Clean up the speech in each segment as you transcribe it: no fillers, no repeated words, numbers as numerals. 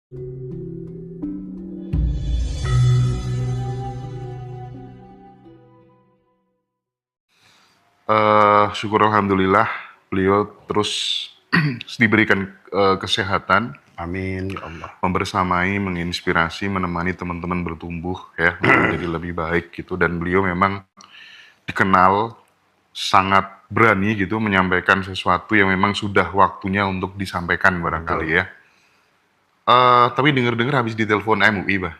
Syukur alhamdulillah beliau terus diberikan kesehatan, Amin ya Allah. membersamai, menginspirasi, menemani teman-teman bertumbuh ya menjadi lebih baik gitu, dan beliau memang dikenal sangat berani gitu menyampaikan sesuatu yang memang sudah waktunya untuk disampaikan barangkali ya. Tapi dengar-dengar habis ditelepon MUI, Bah.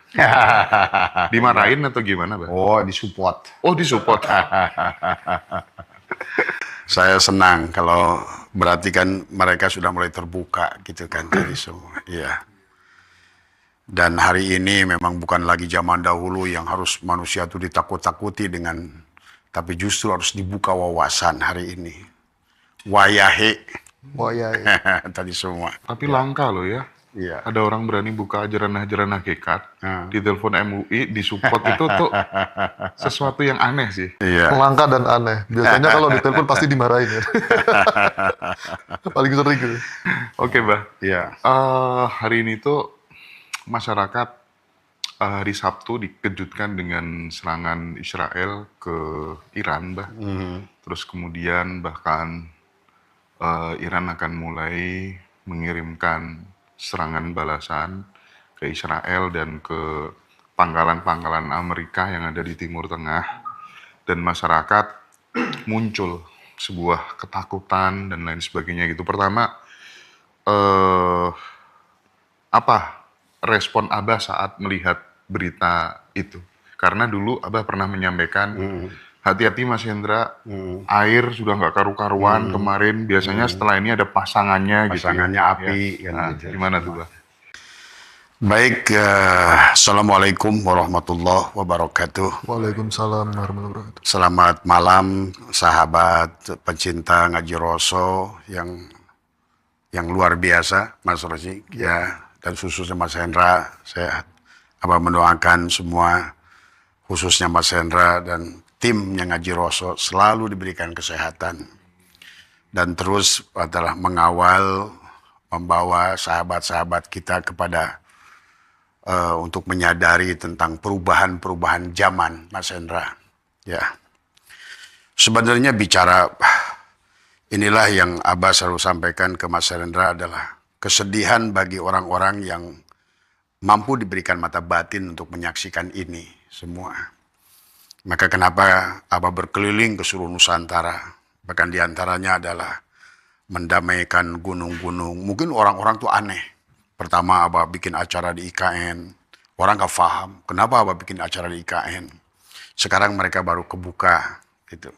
Dimarahin atau gimana, Bah? Oh, disupport. Oh, disupport. Saya senang kalau berarti kan mereka sudah mulai terbuka gitu kan tadi semua. Iya. Dan hari ini memang bukan lagi zaman dahulu yang harus manusia itu ditakut-takuti dengan, tapi justru harus dibuka wawasan hari ini. Wayahe. Tadi semua. Tapi langka loh ya. Iya. Ada orang berani buka ajaran-ajaran hakikat, di telepon MUI, disupport itu tuh sesuatu yang aneh sih. Iya. Langka dan aneh. Biasanya kalau ditelepon pasti dimarahin ya. Paling sering gitu. Oke, Bah. Iya. Hari ini tuh masyarakat hari Sabtu dikejutkan dengan serangan Israel ke Iran, Bah. Terus kemudian bahkan Iran akan mulai mengirimkan serangan balasan ke Israel dan ke pangkalan-pangkalan Amerika yang ada di Timur Tengah, dan masyarakat muncul sebuah ketakutan dan lain sebagainya gitu. Pertama, apa respon Abah saat melihat berita itu? Karena dulu Abah pernah menyampaikan, hati-hati Mas Hendra, air sudah nggak karu-karuan kemarin. Biasanya setelah ini ada pasangannya gitu. Pasangannya api. Ya. Kan Nah, gitu. gimana tuh, Bah? Baik, Assalamualaikum warahmatullahi wabarakatuh. Waalaikumsalam warahmatullahi wabarakatuh. Selamat malam sahabat pecinta ngaji Roso yang luar biasa, Mas Rosi, ya, dan khususnya Mas Hendra. Saya Abah mendoakan semua, khususnya Mas Hendra dan tim yang ngaji Roso selalu diberikan kesehatan dan terus adalah mengawal, membawa sahabat-sahabat kita kepada untuk menyadari tentang perubahan-perubahan zaman, Mas Hendra. Ya, sebenarnya bicara inilah yang Abah selalu sampaikan ke Mas Hendra adalah kesedihan bagi orang-orang yang mampu diberikan mata batin untuk menyaksikan ini semua. Maka kenapa Abah berkeliling ke seluruh Nusantara, bahkan diantaranya adalah mendamaikan gunung-gunung. Mungkin orang-orang tuh aneh. Pertama Abah bikin acara di IKN, orang gak paham kenapa Abah bikin acara di IKN. Sekarang mereka baru kebuka gitu.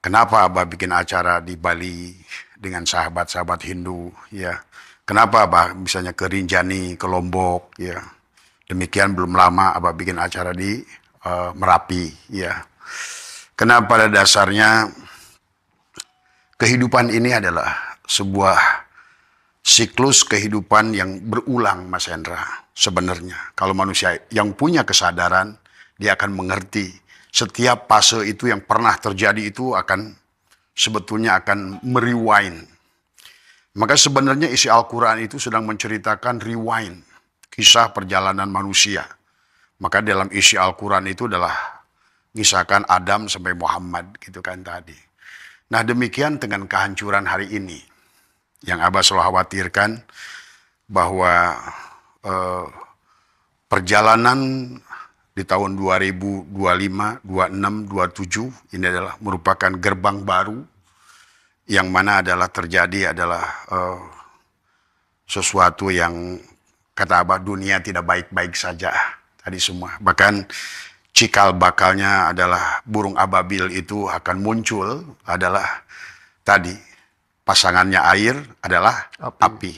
Kenapa Abah bikin acara di Bali dengan sahabat-sahabat Hindu, ya. Kenapa Abah misalnya ke Rinjani, ke Lombok, ya. Demikian belum lama Abah bikin acara di Merapi, ya. Karena pada dasarnya kehidupan ini adalah sebuah siklus kehidupan yang berulang, Mas Hendra. Sebenarnya kalau manusia yang punya kesadaran, dia akan mengerti setiap fase itu yang pernah terjadi itu akan sebetulnya akan merewind. Maka sebenarnya isi Al-Quran itu sedang menceritakan rewind, kisah perjalanan manusia. Maka dalam isi Al-Quran itu adalah misalkan Adam sampai Muhammad gitu kan tadi. Nah demikian dengan kehancuran hari ini. Yang Abah selalu khawatirkan bahwa perjalanan di tahun 2025, 26, 27 ini adalah merupakan gerbang baru yang mana adalah terjadi adalah sesuatu yang kata Abah dunia tidak baik-baik saja tadi semua. Bahkan cikal bakalnya adalah burung ababil itu akan muncul adalah tadi. Pasangannya air adalah api.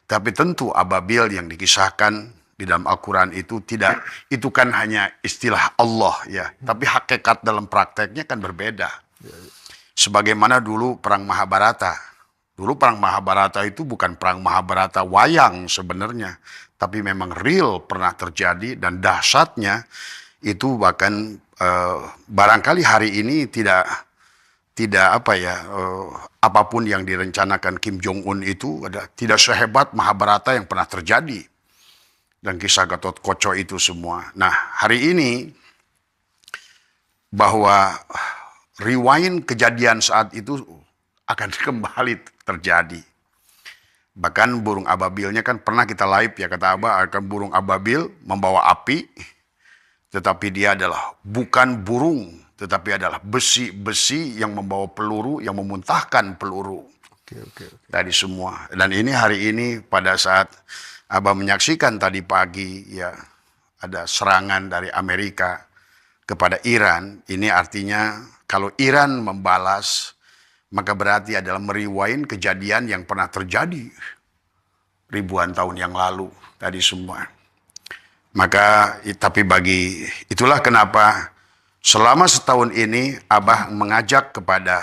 Tapi tentu ababil yang dikisahkan di dalam Al-Quran itu tidak, itu kan hanya istilah Allah ya. Tapi hakikat dalam prakteknya kan berbeda. Sebagaimana dulu perang Mahabharata. Dulu perang Mahabharata itu bukan perang Mahabharata wayang sebenarnya. Tapi memang real pernah terjadi dan dahsyatnya itu bahkan barangkali hari ini tidak apapun yang direncanakan Kim Jong Un itu tidak sehebat Mahabharata yang pernah terjadi. dan kisah Gatot Koco itu semua. Nah, hari ini bahwa rewind kejadian saat itu akan kembali terjadi. Bahkan burung ababilnya kan pernah kita live ya, kata Abah akan burung ababil membawa api, tetapi dia adalah bukan burung, tetapi adalah besi-besi yang membawa peluru, yang memuntahkan peluru. Oke. Tadi semua. Dan ini hari ini pada saat Abah menyaksikan tadi pagi ya ada serangan dari Amerika kepada Iran. Ini artinya kalau Iran membalas, maka berarti adalah merewind kejadian yang pernah terjadi ribuan tahun yang lalu tadi semua. Maka tapi itulah kenapa selama setahun ini Abah mengajak kepada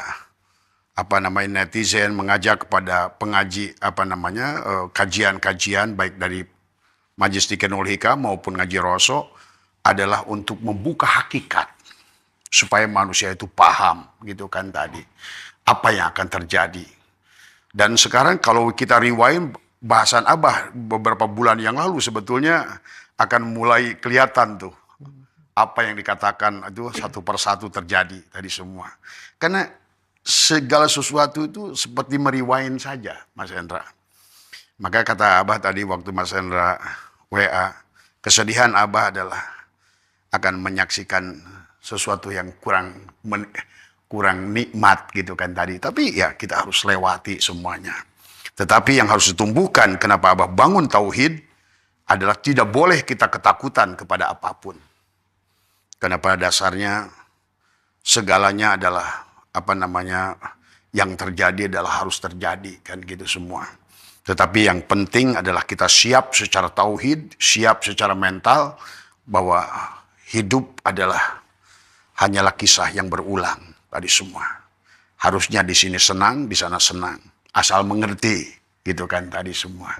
netizen, mengajak kepada pengaji kajian-kajian baik dari Majelis Tikenul Hikam maupun Ngaji Roso adalah untuk membuka hakikat supaya manusia itu paham gitu kan tadi apa yang akan terjadi. Dan sekarang kalau kita rewind bahasan Abah beberapa bulan yang lalu sebetulnya akan mulai kelihatan tuh apa yang dikatakan itu satu persatu terjadi tadi semua. Karena segala sesuatu itu seperti merewind saja, Mas Hendra. Maka kata Abah tadi waktu Mas Hendra WA, kesedihan Abah adalah akan menyaksikan sesuatu yang kurang nikmat gitu kan tadi. Tapi ya kita harus lewati semuanya. Tetapi yang harus ditumbuhkan kenapa Abah bangun tauhid adalah tidak boleh kita ketakutan kepada apapun. Karena pada dasarnya segalanya adalah yang terjadi adalah harus terjadi kan gitu semua. Tetapi yang penting adalah kita siap secara tauhid, siap secara mental bahwa hidup adalah hanyalah kisah yang berulang tadi semua. Harusnya di sini senang, di sana senang, asal mengerti gitu kan tadi semua.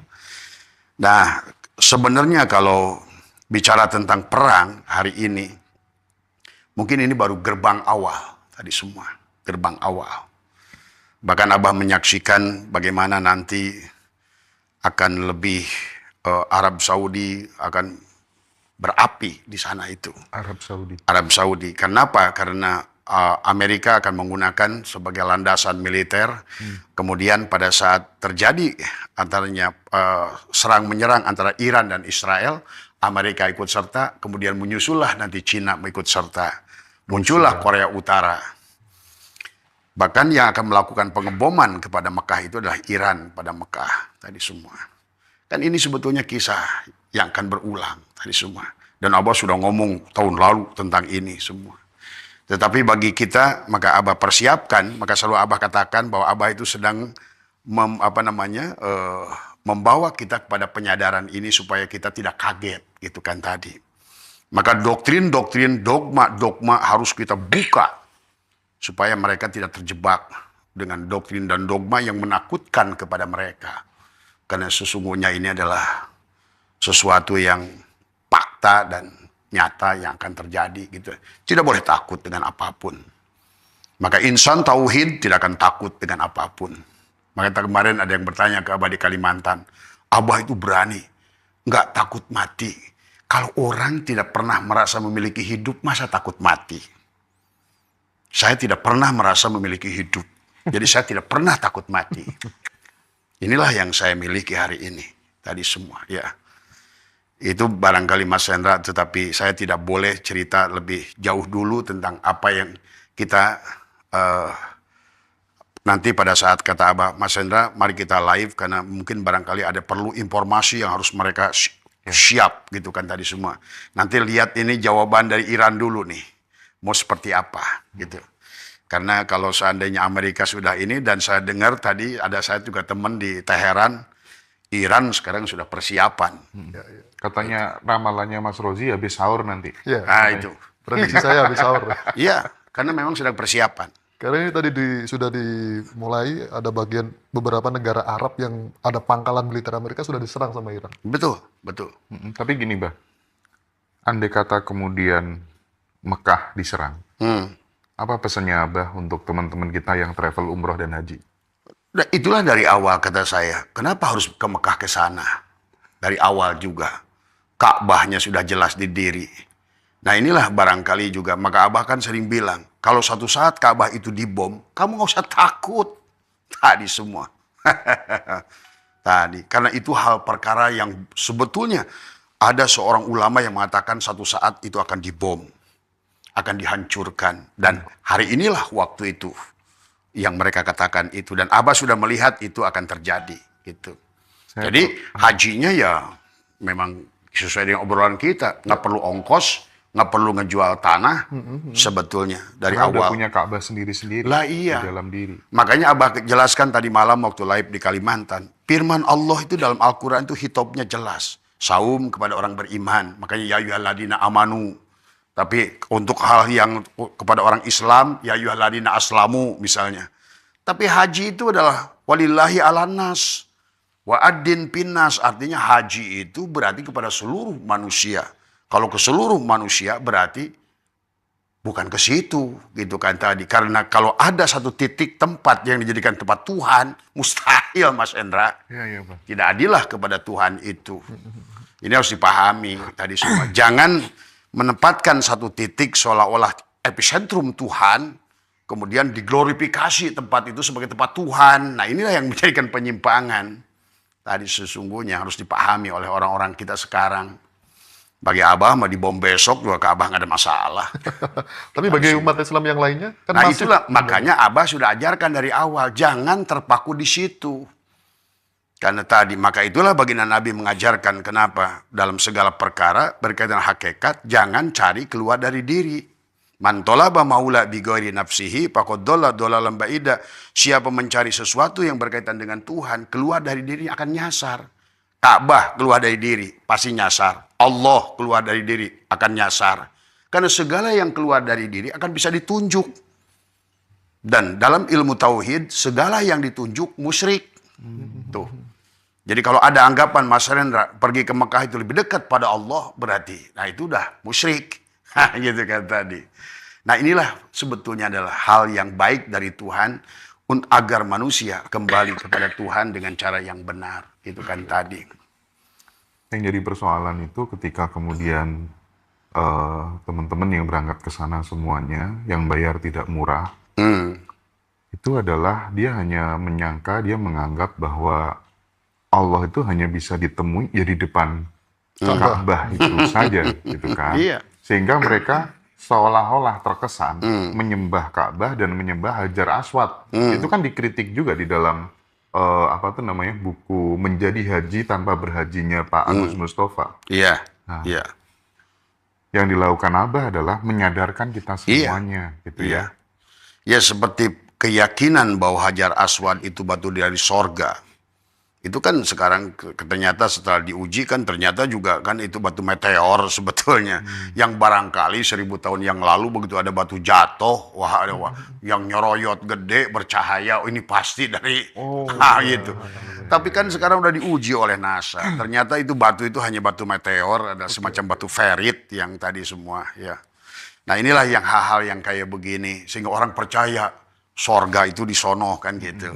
Nah, sebenarnya kalau bicara tentang perang hari ini, mungkin ini baru gerbang awal tadi semua. Gerbang awal. Bahkan Abah menyaksikan bagaimana nanti akan lebih Arab Saudi akan berapi di sana itu. Arab Saudi. Arab Saudi. Kenapa? Karena Amerika akan menggunakan sebagai landasan militer. Kemudian pada saat terjadi antaranya serang menyerang antara Iran dan Israel, Amerika ikut serta. Kemudian menyusullah nanti Cina ikut serta. Muncullah Korea Utara. Bahkan yang akan melakukan pengeboman kepada Mekah itu adalah Iran pada Mekah tadi semua. Kan ini sebetulnya kisah yang akan berulang tadi semua. Dan Abah sudah ngomong tahun lalu tentang ini semua. Tetapi bagi kita, maka Abah persiapkan, maka selalu Abah katakan bahwa Abah itu sedang membawa kita kepada penyadaran ini supaya kita tidak kaget gitu kan tadi. Maka doktrin-doktrin, dogma harus kita buka supaya mereka tidak terjebak dengan doktrin dan dogma yang menakutkan kepada mereka. Karena sesungguhnya ini adalah sesuatu yang fakta dan nyata yang akan terjadi gitu. Tidak boleh takut dengan apapun. Maka insan tauhid tidak akan takut dengan apapun. Maka kemarin ada yang bertanya ke Abah di Kalimantan, Abah itu berani, nggak takut mati. Kalau orang tidak pernah merasa memiliki hidup, masa takut mati? Saya tidak pernah merasa memiliki hidup. Jadi saya tidak pernah takut mati. Inilah yang saya miliki hari ini. Tadi semua, ya. Itu barangkali Mas Hendra, tetapi saya tidak boleh cerita lebih jauh dulu tentang apa yang kita nanti pada saat kata Abah, Mas Hendra, mari kita live karena mungkin barangkali ada perlu informasi yang harus mereka siap gitu kan tadi semua. Nanti lihat ini jawaban dari Iran dulu nih. Mau seperti apa gitu. Karena kalau seandainya Amerika sudah ini dan saya dengar tadi ada saya juga teman di Teheran, Iran sekarang sudah persiapan. Katanya ramalannya Mas Rozi habis sahur nanti. Ya, Nah itu. prediksi saya habis sahur. Iya, karena memang sedang persiapan. Karena ini tadi sudah dimulai ada bagian beberapa negara Arab yang ada pangkalan militer Amerika sudah diserang sama Iran. Betul, betul. Tapi gini, Bah. Andai kata kemudian Mekah diserang, apa pesannya Abah untuk teman-teman kita yang travel umroh dan haji? Nah, itulah dari awal kata saya, kenapa harus ke Mekah ke sana? Dari awal juga. Ka'bahnya sudah jelas di diri. Nah inilah barangkali juga, maka Abah kan sering bilang, kalau suatu saat Ka'bah itu dibom, kamu nggak usah takut. Tadi semua. Tadi, karena itu hal perkara yang sebetulnya ada seorang ulama yang mengatakan satu saat itu akan dibom, akan dihancurkan. Dan hari inilah waktu itu yang mereka katakan itu. Dan Abah sudah melihat itu akan terjadi. Gitu. Jadi hajinya ya memang sesuai dengan obrolan kita. Nggak perlu ongkos, nggak perlu ngejual tanah sebetulnya dari Karena udah awal. punya Ka'bah sendiri-sendiri Lah iya. di dalam diri. Makanya Abah jelaskan tadi malam waktu live di Kalimantan. Firman Allah itu dalam Al-Quran itu hitopnya jelas. Saum kepada orang beriman. Makanya ya ayyuhalladzina amanu. Tapi untuk hal yang kepada orang Islam, ya ayyuhalladzina aslamu misalnya. Tapi haji itu adalah walillahi ala nas. Wa addin pinnas, artinya haji itu berarti kepada seluruh manusia. Kalau ke seluruh manusia berarti bukan ke situ, gitu kan tadi. Karena kalau ada satu titik tempat yang dijadikan tempat Tuhan, mustahil Mas Endra. Iya, Pak. Tidak adillah kepada Tuhan itu. Ini harus dipahami tadi semua. Jangan menempatkan satu titik seolah-olah epicentrum Tuhan, kemudian diglorifikasi tempat itu sebagai tempat Tuhan. Nah inilah yang menjadikan penyimpangan. Tadi sesungguhnya harus dipahami oleh orang-orang kita sekarang. Bagi Abah mau dibom besok juga ke Abah nggak ada masalah. Tapi bagi umat Islam yang lainnya kan Nah masih itulah makanya Abah sudah ajarkan dari awal, jangan terpaku di situ. Karena tadi, maka itulah baginda Nabi mengajarkan kenapa dalam segala perkara berkaitan hakikat, jangan cari keluar dari diri. Man tolaba maula bi ghairi nafsihi faqad dhalla dhalalan ba'ida. Siapa mencari sesuatu yang berkaitan dengan Tuhan, keluar dari diri akan nyasar. Ka'bah keluar dari diri, pasti nyasar. Allah keluar dari diri, akan nyasar. Karena segala yang keluar dari diri akan bisa ditunjuk. Dan dalam ilmu tauhid, segala yang ditunjuk musyrik. Tuh. Jadi kalau ada anggapan Mas Rendra pergi ke Mekah itu lebih dekat pada Allah, berarti, nah itu udah musyrik. Gitu kan tadi. Nah inilah sebetulnya adalah hal yang baik dari Tuhan agar manusia kembali kepada Tuhan dengan cara yang benar. Itu kan tadi. Yang jadi persoalan itu ketika kemudian teman-teman yang berangkat ke sana semuanya, yang bayar tidak murah, itu adalah dia hanya menyangka, dia menganggap bahwa Allah itu hanya bisa ditemui ya di depan Ka'bah itu saja, gitu kan? Iya. Sehingga mereka seolah-olah terkesan menyembah Ka'bah dan menyembah Hajar Aswad. Itu kan dikritik juga di dalam buku Menjadi Haji Tanpa Berhajinya Pak Agus Mustafa. Iya. Nah, Iya. Yang dilakukan Abah adalah menyadarkan kita semuanya, gitu ya. Ya seperti keyakinan bahwa Hajar Aswad itu batu dari sorga. Itu kan sekarang ternyata setelah diuji kan ternyata juga kan itu batu meteor sebetulnya. Yang barangkali 1000 tahun yang lalu begitu ada batu jatuh, wah ada yang nyoroyot gede bercahaya, ini pasti dari gitu. Tapi kan sekarang udah diuji oleh NASA. Ternyata itu batu itu hanya batu meteor, ada semacam batu ferit yang tadi semua ya. Nah inilah yang hal-hal yang kayak begini sehingga orang percaya sorga itu di sono kan gitu.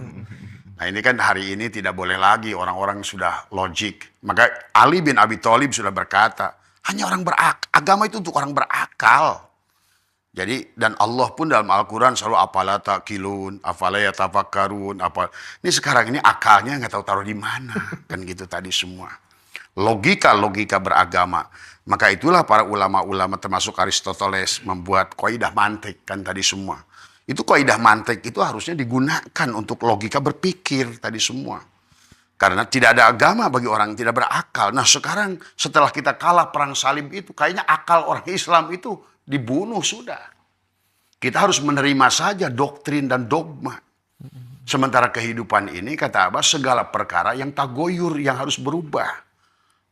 Nah ini kan hari ini tidak boleh lagi, orang-orang sudah logik. Maka Ali bin Abi Thalib sudah berkata, hanya orang agama itu untuk orang berakal. Jadi dan Allah pun dalam Al-Quran selalu afala taqilun, afala yatafakkarun, ini sekarang ini akalnya nggak tahu taruh di mana, kan gitu tadi semua. Logika beragama. Maka itulah para ulama-ulama termasuk Aristoteles membuat kaidah mantik kan tadi semua. Itu kaidah mantik itu harusnya digunakan untuk logika berpikir tadi semua. Karena tidak ada agama bagi orang yang tidak berakal. Nah sekarang setelah kita kalah perang salib itu, kayaknya akal orang Islam itu dibunuh sudah. Kita harus menerima saja doktrin dan dogma. Sementara kehidupan ini kata Abah segala perkara yang tagoyur yang harus berubah.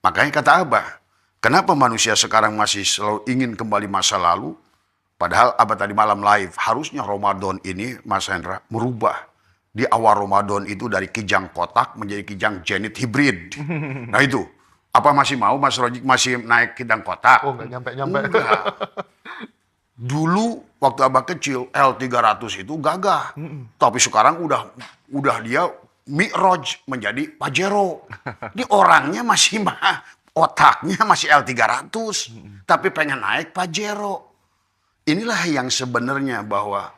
Makanya kata Abah, kenapa manusia sekarang masih selalu ingin kembali masa lalu? Padahal Abah tadi malam live, harusnya Ramadan ini, Mas Hendra, merubah. Di awal Ramadan itu dari kijang kotak menjadi kijang Genit hibrid. Nah itu, apa masih mau Mas Rojik masih naik kijang kotak? Oh nggak nyampe-nyampe. Dulu waktu Abah kecil, L300 itu gagah. Tapi sekarang udah dia Mi'raj menjadi Pajero. Ini orangnya masih Otaknya masih L300, tapi pengen naik Pajero. Inilah yang sebenarnya bahwa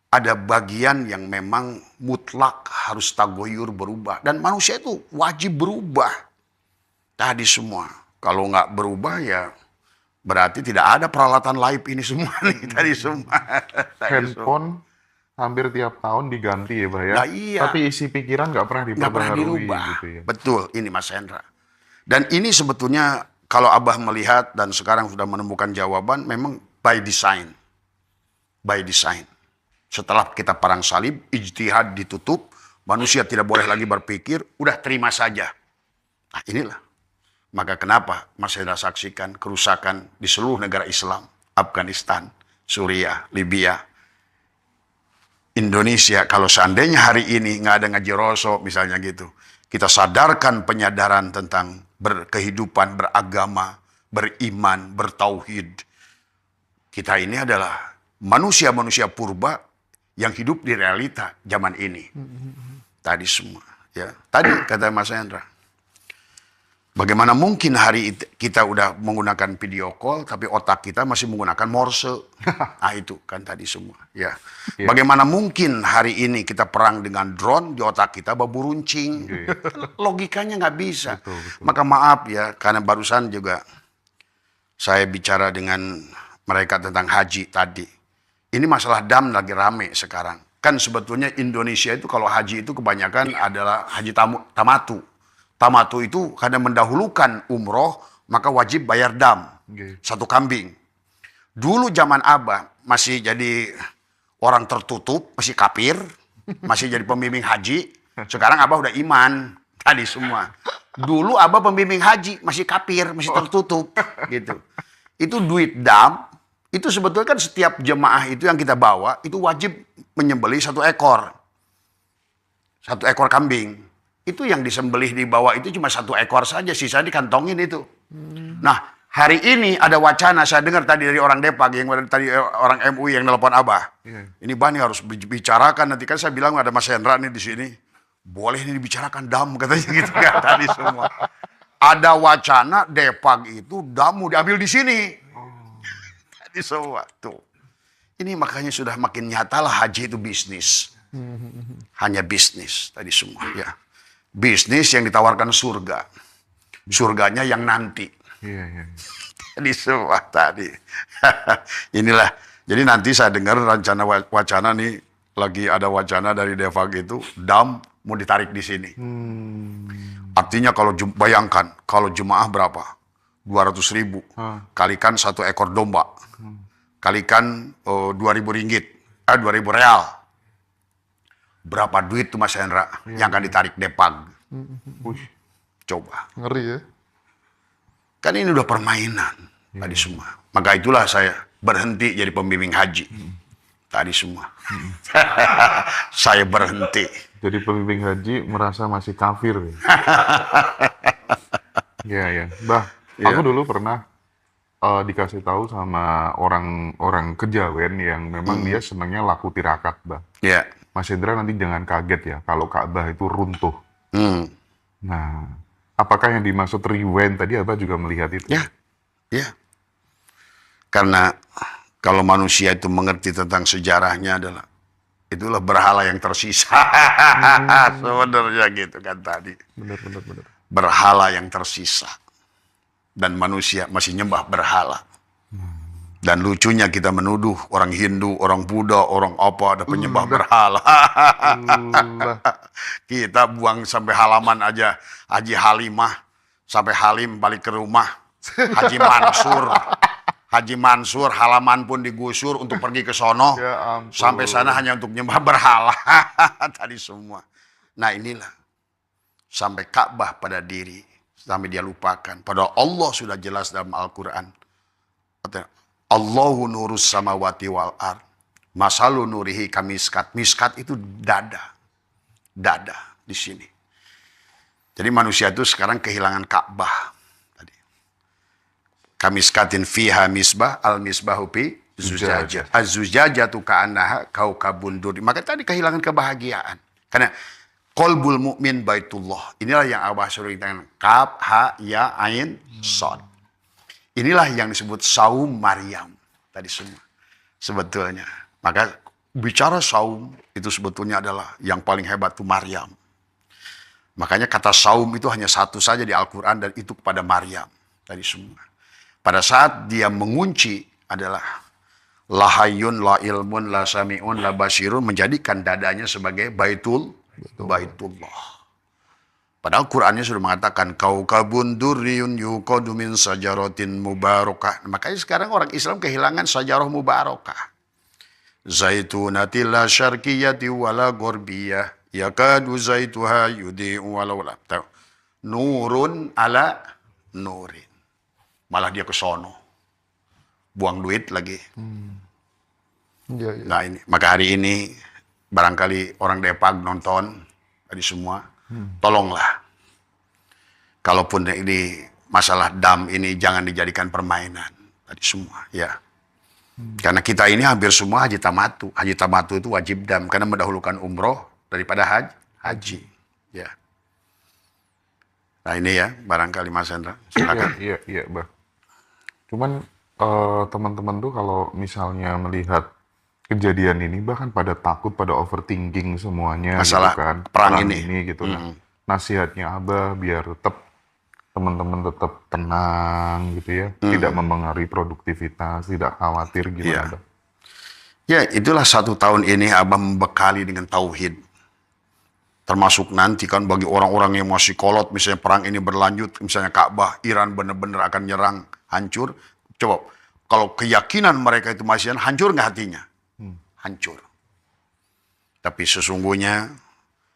ada bagian yang memang mutlak harus tagoyur berubah. Dan manusia itu wajib berubah. Tadi semua. Kalau nggak berubah ya berarti tidak ada peralatan live ini semua nih. Tadi semua. Handphone hampir tiap tahun diganti ya, Bah ya. Nah, iya. Tapi isi pikiran nggak pernah Nggak pernah diperbaharui dirubah. gitu ya. Betul, ini Mas Hendra. Dan ini sebetulnya kalau Abah melihat dan sekarang sudah menemukan jawaban, memang by design. By design. Setelah kita perang salib, ijtihad ditutup, manusia tidak boleh lagi berpikir, udah terima saja. Nah inilah. Maka kenapa Mas Hendra saksikan kerusakan di seluruh negara Islam, Afghanistan, Suriah, Libya, Indonesia. Kalau seandainya hari ini nggak ada ngaji Roso misalnya gitu, kita sadarkan penyadaran tentang berkehidupan, beragama, beriman, bertauhid. Kita ini adalah manusia-manusia purba yang hidup di realita zaman ini. Tadi semua. Ya. Tadi kata Mas Hendra, bagaimana mungkin hari kita udah menggunakan video call, tapi otak kita masih menggunakan Morse. Nah itu kan tadi semua. Ya. Bagaimana mungkin hari ini kita perang dengan drone, di otak kita babu runcing. Logikanya nggak bisa. Betul, betul. Maka maaf ya, karena barusan juga saya bicara dengan mereka tentang haji tadi. Ini masalah dam lagi rame sekarang. Kan sebetulnya Indonesia itu kalau haji itu kebanyakan adalah haji tamatu. Tamatu itu karena mendahulukan umroh, maka wajib bayar dam. Satu kambing. Dulu zaman Abah masih jadi orang tertutup, masih kafir, masih jadi pembimbing haji. Sekarang Abah udah iman. Tadi semua. Dulu Abah pembimbing haji, masih kafir, masih tertutup. Gitu. Itu duit dam. Itu sebetulnya kan setiap jemaah itu yang kita bawa, itu wajib menyembelih 1 ekor. 1 ekor kambing. Itu yang disembelih di bawah itu cuma 1 ekor saja, sisa dikantongin itu. Nah, hari ini ada wacana, saya dengar tadi dari orang Depag, yang tadi orang MUI yang nelpon Abah. Ini Bani harus dibicarakan, nanti kan saya bilang ada Mas Hendra nih di sini. Boleh ini dibicarakan dam, katanya gitu kan tadi semua. Ada wacana Depag itu dam mau diambil di sini. Tadi semua tuh. Ini makanya sudah makin nyatalah haji itu bisnis. Hanya bisnis tadi semua ya. Bisnis yang ditawarkan surga. Surganya yang nanti. Iya. Tadi semua tadi. Inilah. Jadi nanti saya dengar rencana wacana nih. Lagi ada wacana dari Depag itu. Dam mau ditarik di sini. Artinya kalau bayangkan. Kalau jemaah berapa? 200.000. Kalikan 1 ekor domba. Kalikan 2.000 ringgit. 2.000 real. Berapa duit tuh Mas Hendra yang akan ditarik Depag? Coba. Ngeri ya. Kan ini udah permainan tadi semua. Maka itulah saya berhenti jadi pembimbing haji. Tadi semua. Saya berhenti. Jadi pembimbing haji merasa masih kafir. Iya. Bah, aku dulu pernah dikasih tahu sama orang kejawen yang memang dia senangnya laku tirakat, Bah. Ya. Mas Hendra nanti jangan kaget ya kalau Ka'bah itu runtuh. Nah, apakah yang dimaksud rewind tadi Abah juga melihat itu? Ya. Karena kalau manusia itu mengerti tentang sejarahnya adalah itulah berhala yang tersisa. Sebenarnya gitu kan tadi. Benar. Berhala yang tersisa. Dan manusia masih nyembah berhala. Dan lucunya kita menuduh orang Hindu, orang Buddha, orang apa ada penyembah berhala. Kita buang sampai halaman aja. Haji Halimah sampai Halim balik ke rumah. Haji Mansur halaman pun digusur untuk pergi ke sono. Ya ampun. Sampai sana hanya untuk nyembah berhala. Tadi semua. Nah inilah. Sampai Ka'bah pada diri. Sampai dia lupakan. Padahal Allah sudah jelas dalam Al-Quran. Allahu nurus samawati wal ard. Masalu nurihi kamiskat. Miskat itu dada. Dada di sini. Jadi manusia itu sekarang kehilangan Ka'bah. Tadi. Kamiskatin fiha misbah. Al-misbahu fi zujajah. Az-zujajah tu ka'annaha kaukabun duri. Maka tadi kehilangan kebahagiaan. Karena Qalbul mu'min baitullah. Inilah yang Abah sering dengan kaf, ha, ya, ain, sod. Inilah yang disebut saum Maryam tadi semua. Sebetulnya. Maka bicara saum itu sebetulnya adalah yang paling hebat itu Maryam. Makanya kata saum itu hanya satu saja di Al-Quran dan itu kepada Maryam tadi semua. Pada saat dia mengunci adalah la hayyun, la ilmun, la sami'un, la basirun, menjadikan dadanya sebagai Baitullah. Padahal Qur'annya sudah mengatakan kaukabun durriyun yuqadu min sajaratin mubarakah. Makanya sekarang orang Islam kehilangan sajarah mubarakah. Zaitunati la syarqiyati wala ghorbiyah yakadu zaituha yudhi'u walau lam. Nurun ala nurin. Malah dia ke sono. Buang duit lagi. Iya, iya. Nah ini, maka hari ini barangkali orang Depok nonton tadi semua, tolonglah. Kalaupun ini masalah dam ini jangan dijadikan permainan tadi semua, ya. Karena kita ini hampir semua haji tamatu. Haji tamatu itu wajib dam karena mendahulukan umroh daripada haji, ya. Nah ini ya barangkali Mas Hendra, silakan. Iya, Bah. Cuman teman-teman tuh kalau misalnya melihat kejadian ini bahkan pada takut, pada overthinking semuanya Masalah gitu kan. perang ini. gitu kan. Nasihatnya Abah biar teman-teman tetap tenang gitu ya. Tidak mempengaruhi produktivitas, tidak khawatir Iya. gimana, Bah? Ya itulah 1 tahun ini Abah membekali dengan tauhid. Termasuk nanti kan bagi orang-orang yang masih kolot, misalnya perang ini berlanjut, misalnya Ka'bah, Iran benar-benar akan nyerang, hancur. Coba, kalau keyakinan mereka itu masih hancur nggak hatinya? Hancur. Tapi sesungguhnya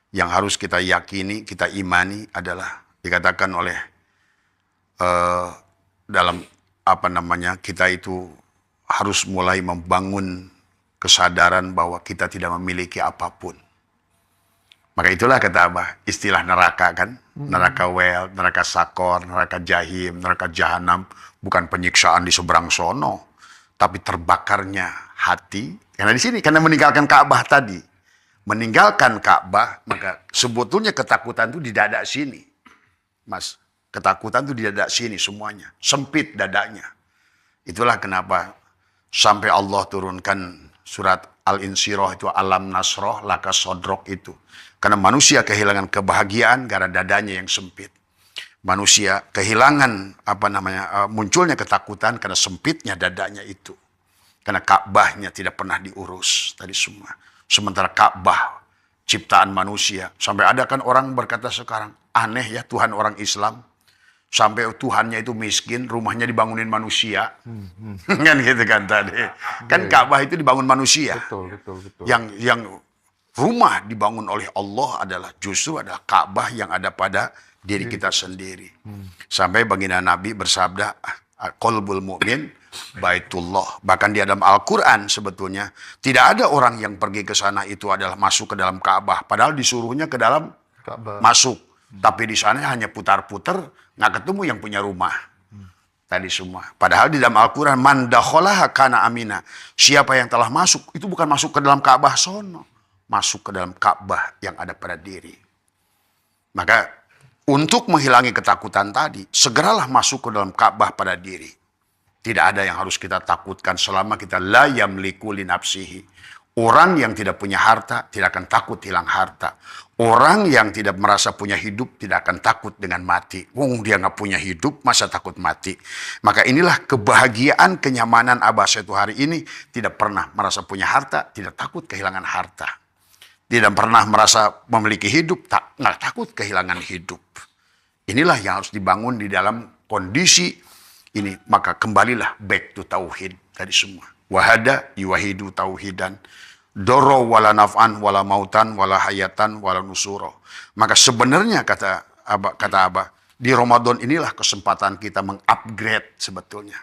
yang harus kita yakini, kita imani adalah dikatakan oleh dalam kita itu harus mulai membangun kesadaran bahwa kita tidak memiliki apapun. Maka itulah kata Abah, istilah neraka kan, neraka wel, neraka sakor, neraka jahim, neraka jahanam, bukan penyiksaan di seberang sono, tapi terbakarnya hati. Karena di sini, karena meninggalkan Ka'bah tadi. Meninggalkan Ka'bah, maka sebetulnya ketakutan itu di dada sini. Mas, ketakutan itu di dada sini semuanya. Sempit dadanya. Itulah kenapa sampai Allah turunkan surat Al-Insyirah itu alam nasroh laka sodrok itu. Karena manusia kehilangan kebahagiaan karena dadanya yang sempit. Manusia kehilangan munculnya ketakutan karena sempitnya dadanya itu. Karena Ka'bahnya tidak pernah diurus tadi semua. Sementara Ka'bah ciptaan manusia. Sampai ada kan orang berkata sekarang, aneh ya Tuhan orang Islam. Sampai Tuhannya itu miskin, rumahnya dibangunin manusia. Kan gitu kan tadi. Kan Ka'bah itu dibangun manusia. Betul. Yang rumah dibangun oleh Allah justru adalah Ka'bah yang ada pada diri kita sendiri. Sampai baginda Nabi bersabda, qalbul mu'min baitullah. Bahkan di dalam Al-Quran sebetulnya tidak ada orang yang pergi ke sana itu adalah masuk ke dalam Ka'bah. Padahal disuruhnya ke dalam Ka'bah. masuk. Tapi di sana hanya putar-putar, nggak ketemu yang punya rumah. Tadi semua. Padahal di dalam Al-Quran, man dakholaha kana amina. Siapa yang telah masuk, itu bukan masuk ke dalam Ka'bah sono. Masuk ke dalam Ka'bah yang ada pada diri. Maka untuk menghilangi ketakutan tadi, segeralah masuk ke dalam Ka'bah pada diri. Tidak ada yang harus kita takutkan selama kita la yamliku li nafsihi. Orang yang tidak punya harta tidak akan takut hilang harta. Orang yang tidak merasa punya hidup tidak akan takut dengan mati. Dia nggak punya hidup, masa takut mati? Maka inilah kebahagiaan, kenyamanan Abah Setu hari ini. Tidak pernah merasa punya harta, tidak takut kehilangan harta. Tidak pernah merasa memiliki hidup, nggak takut kehilangan hidup. Inilah yang harus dibangun di dalam kondisi ini. Maka kembalilah back to tauhid tadi semua. Wahada yuwahidu tauhidan. Doro wala naf'an wala mautan wala hayatan wala nusuro. Maka sebenarnya kata Abah, di Ramadan inilah kesempatan kita mengupgrade sebetulnya.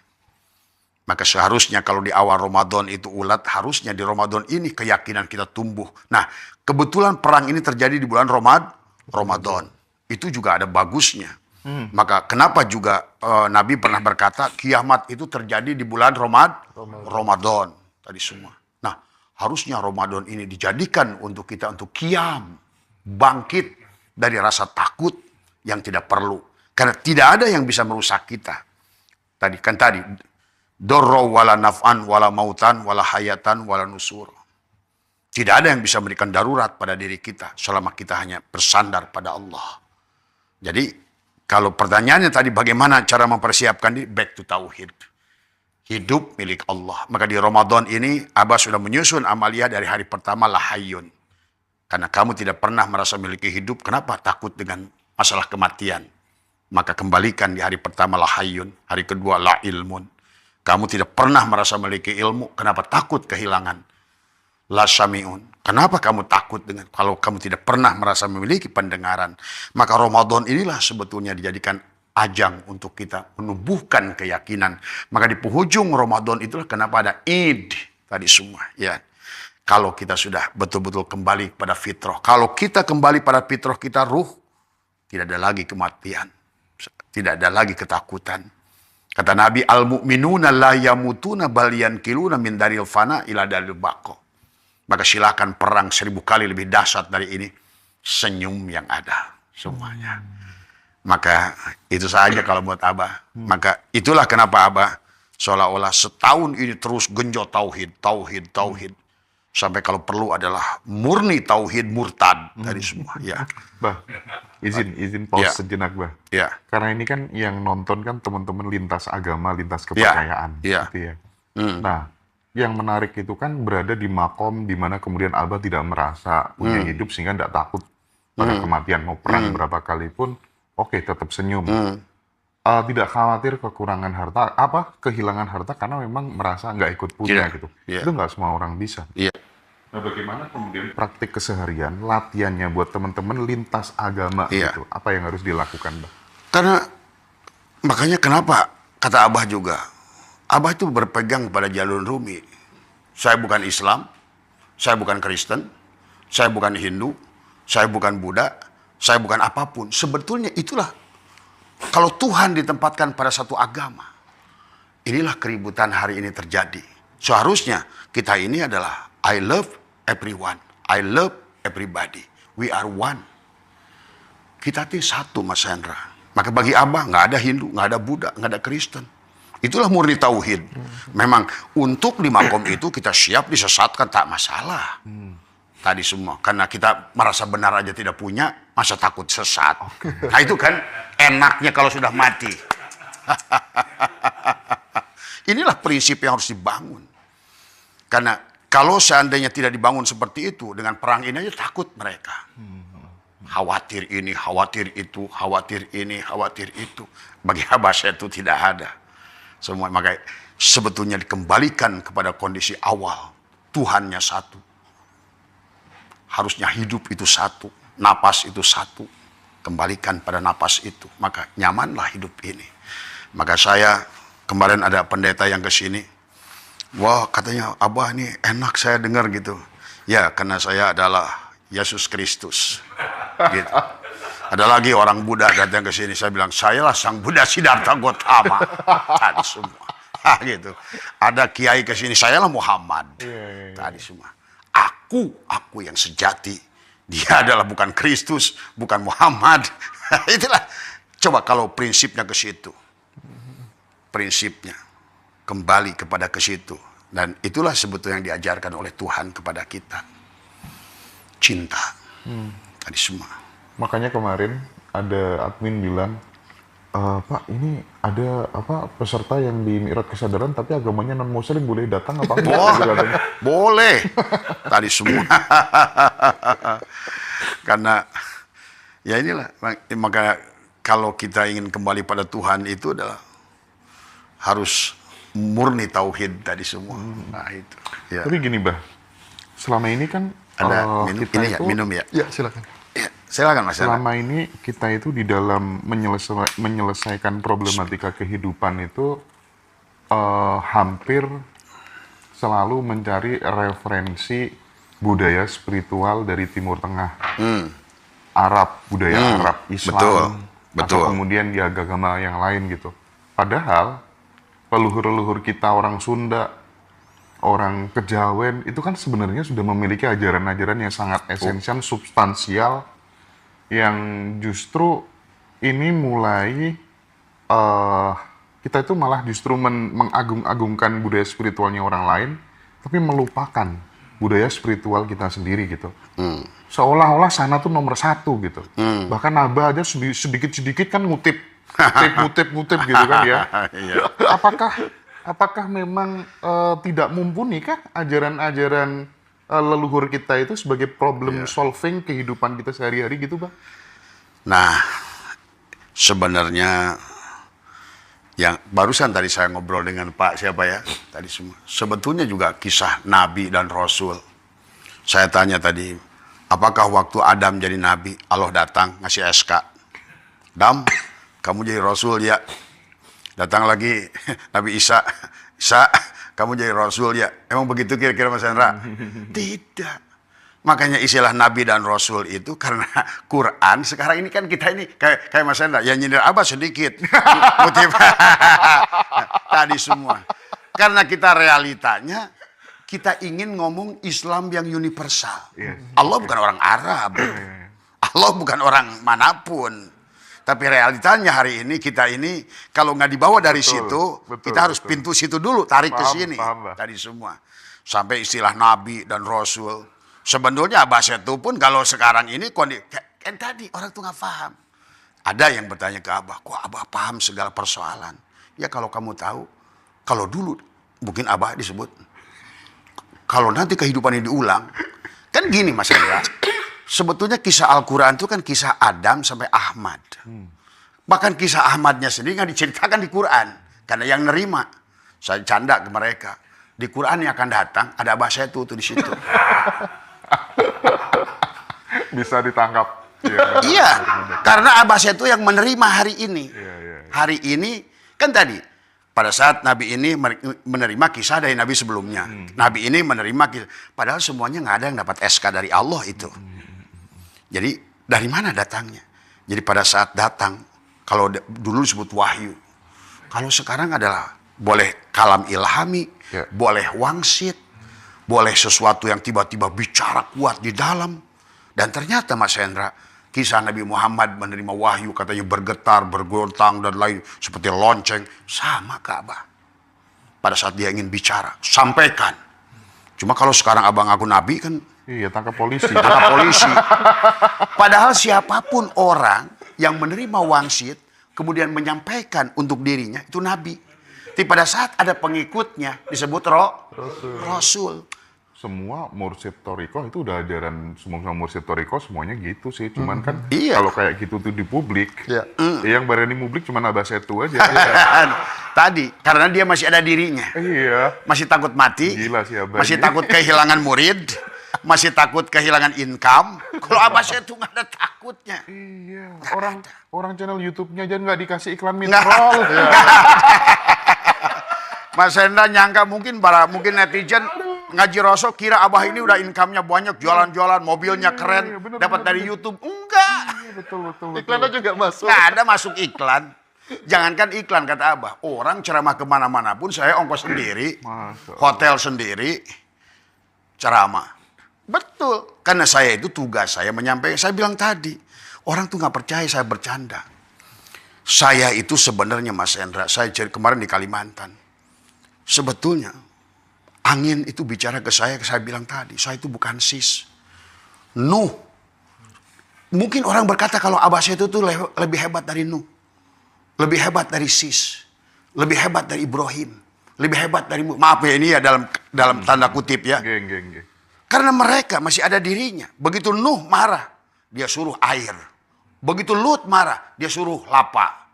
Maka seharusnya kalau di awal Ramadan itu ulat, harusnya di Ramadan ini keyakinan kita tumbuh. Nah, kebetulan perang ini terjadi di bulan Ramadan. Itu juga ada bagusnya. Maka kenapa juga Nabi pernah berkata kiamat itu terjadi di bulan Ramadan tadi semua. Nah, harusnya Ramadan ini dijadikan untuk kita untuk qiyam. bangkit dari rasa takut yang tidak perlu. Karena tidak ada yang bisa merusak kita. Tadi, dorro wala naf'an wala mautan wala hayatan wala nusur. Tidak ada yang bisa memberikan darurat pada diri kita selama kita hanya bersandar pada Allah. Jadi, kalau pertanyaannya tadi bagaimana cara mempersiapkan diri, back to tauhid. Hidup milik Allah. Maka di Ramadan ini, Abah sudah menyusun amalia dari hari pertama lahayyun. Karena kamu tidak pernah merasa memiliki hidup, kenapa takut dengan masalah kematian? Maka kembalikan di hari pertama lahayyun, hari kedua la ilmun. Kamu tidak pernah merasa memiliki ilmu, kenapa takut kehilangan? La sami'un. Kenapa kamu takut dengan kalau kamu tidak pernah merasa memiliki pendengaran? Maka Ramadan inilah sebetulnya dijadikan ajang untuk kita menumbuhkan keyakinan. Maka di penghujung Ramadan itulah kenapa ada Id tadi semua, ya. Kalau kita sudah betul-betul kembali pada fitrah. Kalau kita kembali pada fitrah kita ruh, tidak ada lagi kematian. Tidak ada lagi ketakutan. Kata Nabi, al-mu'minuna la yamutuna bal yankiluna min daril fana ila daril baqa. Maka silakan perang 1000 kali lebih dahsyat dari ini. Senyum yang ada semuanya. Maka itu saja kalau buat Abah. Maka itulah kenapa Abah seolah-olah setahun ini terus genjot tauhid. Sampai kalau perlu adalah murni tauhid murtad dari semua. Ya. Bah, izin pause sejenak, Bah. Ya. Karena ini kan yang nonton kan teman-teman lintas agama, lintas kepercayaan. Ya. Gitu ya. Nah, yang menarik itu kan berada di makom di mana kemudian Abah tidak merasa punya hidup sehingga tidak takut pada kematian. Mau perang berapa kali pun, oke, tetap senyum. Tidak khawatir kekurangan harta, kehilangan harta karena memang merasa nggak ikut punya gitu. Itu nggak semua orang bisa. Nah, bagaimana kemudian praktik keseharian, latihannya buat teman-teman lintas agama gitu? Apa yang harus dilakukan, Bah? Karena makanya kenapa kata Abah juga, Abah itu berpegang pada jalur Rumi. Saya bukan Islam, saya bukan Kristen, saya bukan Hindu, saya bukan Buddha, saya bukan apapun. Sebetulnya itulah kalau Tuhan ditempatkan pada satu agama, inilah keributan hari ini terjadi. Seharusnya kita ini adalah I love everyone, I love everybody, we are one. Kita itu satu, Mas Hendra. Maka bagi Abah nggak ada Hindu, nggak ada Buddha, nggak ada Kristen. Itulah murni tauhid. Memang untuk di makom itu kita siap disesatkan, tak masalah. Tadi semua, karena kita merasa benar aja tidak punya, masa takut sesat. Nah itu kan enaknya kalau sudah mati. Inilah prinsip yang harus dibangun. Karena kalau seandainya tidak dibangun seperti itu, dengan perang ini aja takut mereka. Khawatir ini, khawatir itu, khawatir ini, khawatir itu. Bagi Abah saya itu tidak ada. Semua, maka sebetulnya dikembalikan kepada kondisi awal. Tuhannya satu. Harusnya hidup itu satu, napas itu satu. Kembalikan pada napas itu, maka nyamanlah hidup ini. Maka saya, kemarin ada pendeta yang ke sini. Wah, katanya, Abah ini enak saya dengar gitu. Ya, karena saya adalah Yesus Kristus. Gitu. Ada lagi orang Buddha datang ke sini, saya bilang, sayalah sang Buddha Siddhartha Gautama. Tadi semua. Gitu. Ada kiai ke sini, sayalah Muhammad. Tadi semua. Aku yang sejati. Dia adalah bukan Kristus, bukan Muhammad. Itulah. Coba kalau prinsipnya ke situ. Prinsipnya kembali kepada ke situ. Dan itulah sebetulnya yang diajarkan oleh Tuhan kepada kita. Cinta. Tadi semua. Makanya kemarin ada admin bilang, Pak, ini ada peserta yang di Mi'raj Kesadaran tapi agamanya non-muslim, boleh datang apa enggak? Boleh. Tadi semua. Karena ya inilah, maka kalau kita ingin kembali pada Tuhan itu adalah harus murni tauhid tadi semua. Nah itu. Ya. Tapi gini, Bah, selama ini kan ada kita ini ya, minum ya. Ya, silakan. Ya, silakan Mas. Selama ini kita itu di dalam menyelesaikan problematika kehidupan itu hampir selalu mencari referensi budaya spiritual dari Timur Tengah, Arab, budaya Arab, Islam, atau kemudian di agama yang lain gitu. Padahal leluhur-leluhur kita orang Sunda, orang Kejawen itu kan sebenarnya sudah memiliki ajaran-ajaran yang sangat esensial, substansial yang justru ini mulai eh kita itu malah justru mengagung-agungkan budaya spiritualnya orang lain, tapi melupakan budaya spiritual kita sendiri gitu. Seolah-olah sana tuh nomor satu gitu. Bahkan Naba aja sedikit-sedikit kan ngutip gitu kan ya. Iya. Apakah memang tidak mumpuni kah ajaran-ajaran leluhur kita itu sebagai problem solving kehidupan kita sehari-hari gitu, Bang? Nah, sebenarnya yang barusan tadi saya ngobrol dengan Pak siapa ya? Tadi semua. Sebetulnya juga kisah Nabi dan Rasul. Saya tanya tadi, apakah waktu Adam jadi Nabi, Allah datang ngasih SK. Adam, kamu jadi Rasul ya. Datang lagi Nabi Isa. Isa, kamu jadi Rasul ya. Emang begitu kira-kira Mas Hendra? Tidak. Makanya istilah Nabi dan Rasul itu karena Quran. Sekarang ini kan kita ini kayak Mas Hendra. Ya nyindir Abah sedikit. Motif. Tadi semua. Karena kita realitanya, kita ingin ngomong Islam yang universal. Allah bukan orang Arab. Allah bukan orang manapun. Tapi realitanya hari ini kita ini kalau nggak dibawa dari situ, kita harus pintu situ dulu, tarik ke sini. Tadi semua. Sampai istilah Nabi dan Rasul. Sebenarnya Abah Setu pun kalau sekarang ini kan tadi orang tuh nggak paham. Ada yang bertanya ke Abah, kok Abah paham segala persoalan? Ya kalau kamu tahu, kalau dulu mungkin Abah disebut, kalau nanti kehidupan ini diulang, kan gini Mas Hendra, sebetulnya kisah Al-Quran itu kan kisah Adam sampai Ahmad. Bahkan kisah Ahmadnya sendiri nggak diceritakan di Quran, karena yang nerima. Saya canda ke mereka, di Quran yang akan datang ada Abah Setu tuh di situ. Bisa ditangkap. Iya, karena Abah Setu yang menerima hari ini. Hari ini, kan tadi, pada saat Nabi ini menerima kisah dari Nabi sebelumnya. Nabi ini menerima kisah. Padahal semuanya nggak ada yang dapat SK dari Allah itu. Jadi, dari mana datangnya? Jadi pada saat datang, kalau dulu disebut wahyu. Kalau sekarang adalah boleh kalam ilhami, boleh wangsit, boleh sesuatu yang tiba-tiba bicara kuat di dalam. Dan ternyata Mas Hendra, kisah Nabi Muhammad menerima wahyu katanya bergetar, bergontang dan lain seperti lonceng. Sama Ka'bah. Pada saat dia ingin bicara, sampaikan. Cuma kalau sekarang abang aku Nabi kan. Iya, tangkap polisi. Tangkap polisi. Padahal siapapun orang yang menerima wangsit, kemudian menyampaikan untuk dirinya, itu Nabi. Tapi pada saat ada pengikutnya, disebut Rasul. Semua mursyid Toriko itu udah ajaran semua mursyid Toriko semuanya gitu sih. Cuman kan Iya. kalau kayak gitu tuh di publik, yang berani publik cuma Abah Setu aja. Tadi, karena dia masih ada dirinya. Iya. Masih takut mati, Gila sih Abah masih ini. takut kehilangan murid, masih takut kehilangan income. Kalau Abah Setu nggak ada takutnya. Iya. Orang channel YouTube-nya aja nggak dikasih iklan Nggak. midroll. Mas Hendra nyangka mungkin netizen ngaji Rasul kira Abah ini udah income-nya banyak, jualan-jualan, mobilnya keren, bener, dapat bener, dari bener. YouTube. Enggak. Betul. Iklannya juga masuk. Nggak ada masuk iklan. Jangankan iklan kata Abah, orang ceramah kemana-mana pun saya ongkos sendiri, Masya Allah. hotel sendiri, ceramah. Betul, karena saya itu tugas saya menyampaikan. Saya bilang tadi, orang tuh nggak percaya saya bercanda. Saya itu sebenarnya Mas Hendra, saya kemarin di Kalimantan. Sebetulnya angin itu bicara ke saya bilang tadi, saya itu bukan sis. Nuh. Mungkin orang berkata kalau Abah Setu itu lebih hebat dari Nuh. Lebih hebat dari sis. Lebih hebat dari Ibrahim. Lebih hebat dari, maaf ya ini ya dalam tanda kutip ya. Geng. Karena mereka masih ada dirinya. Begitu Nuh marah, dia suruh air. Begitu Lut marah, dia suruh lapa.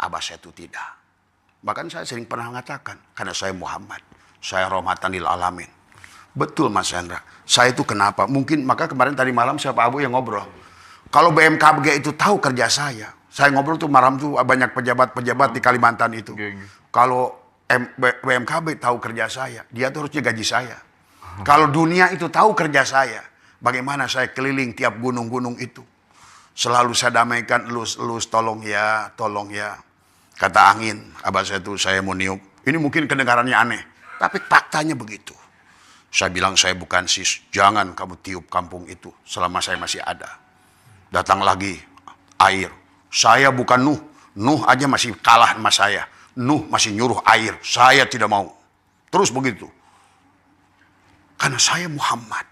Abah Setu tidak. Bahkan saya sering pernah mengatakan, karena saya Muhammad, saya rahmatan lil alamin. Betul Mas Hendra. Saya itu kenapa? Mungkin maka kemarin tadi malam siapa Abu yang ngobrol. Kalau BMKG itu tahu kerja saya ngobrol tuh malam tuh banyak pejabat-pejabat di Kalimantan itu. Kalau BMKB tahu kerja saya, dia tuh harusnya gaji saya. Kalau dunia itu tahu kerja saya, bagaimana saya keliling tiap gunung-gunung itu. Selalu saya damaikan, elus, tolong ya. Kata angin, Abah Setu saya mau niup. Ini mungkin kedengarannya aneh, tapi faktanya begitu. Saya bilang saya bukan sis, jangan kamu tiup kampung itu selama saya masih ada. Datang lagi air. Saya bukan Nuh. Nuh aja masih kalah sama saya. Nuh masih nyuruh air. Saya tidak mau. Terus begitu. Karena saya Muhammad.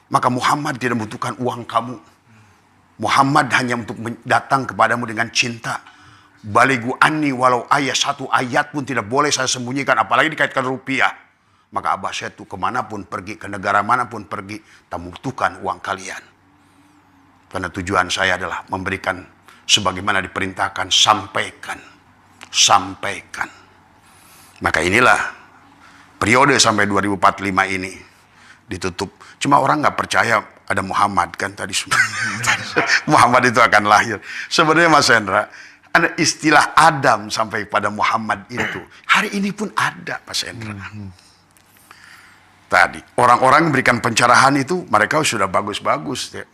Maka Muhammad tidak membutuhkan uang kamu. Muhammad hanya untuk datang kepadamu dengan cinta. Baligu anni walau ayat, satu ayat pun tidak boleh saya sembunyikan. Apalagi dikaitkan rupiah. Maka Abah saya itu kemanapun pergi, ke negara manapun pergi, tak membutuhkan uang kalian. Karena tujuan saya adalah memberikan sebagaimana diperintahkan, sampaikan. Sampaikan. Maka inilah periode sampai 2045 ini ditutup. Cuma orang nggak percaya ada Muhammad kan tadi semua. Muhammad itu akan lahir. Sebenarnya Mas Hendra, ada istilah Adam sampai pada Muhammad itu. Hari ini pun ada Mas Hendra. Tadi orang-orang memberikan pencerahan itu mereka sudah bagus-bagus. Ya.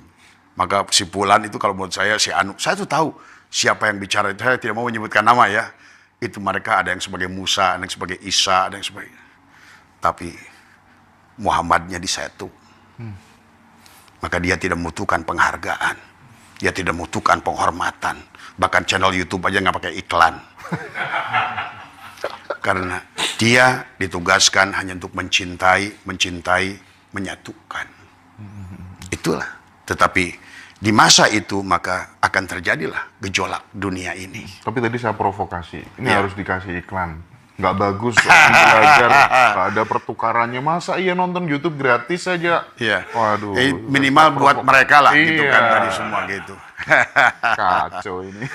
Maka si Fulan itu kalau menurut saya si Anu, saya tuh tahu siapa yang bicara itu. Saya tidak mau menyebutkan nama ya. Itu mereka ada yang sebagai Musa, ada yang sebagai Isa, ada yang sebagai. Tapi Muhammadnya disatu. Maka dia tidak membutuhkan penghargaan. Dia tidak membutuhkan penghormatan. Bahkan channel YouTube aja nggak pakai iklan. Karena dia ditugaskan hanya untuk mencintai, menyatukan. Itulah. Tetapi di masa itu maka akan terjadilah gejolak dunia ini. Tapi tadi saya provokasi. Ini harus dikasih iklan. Nggak bagus, belajar, nggak ada pertukarannya. Masa iya nonton YouTube gratis saja? Iya. Waduh. Minimal buat mereka lah, gitu kan tadi semua gitu. Kacau ini.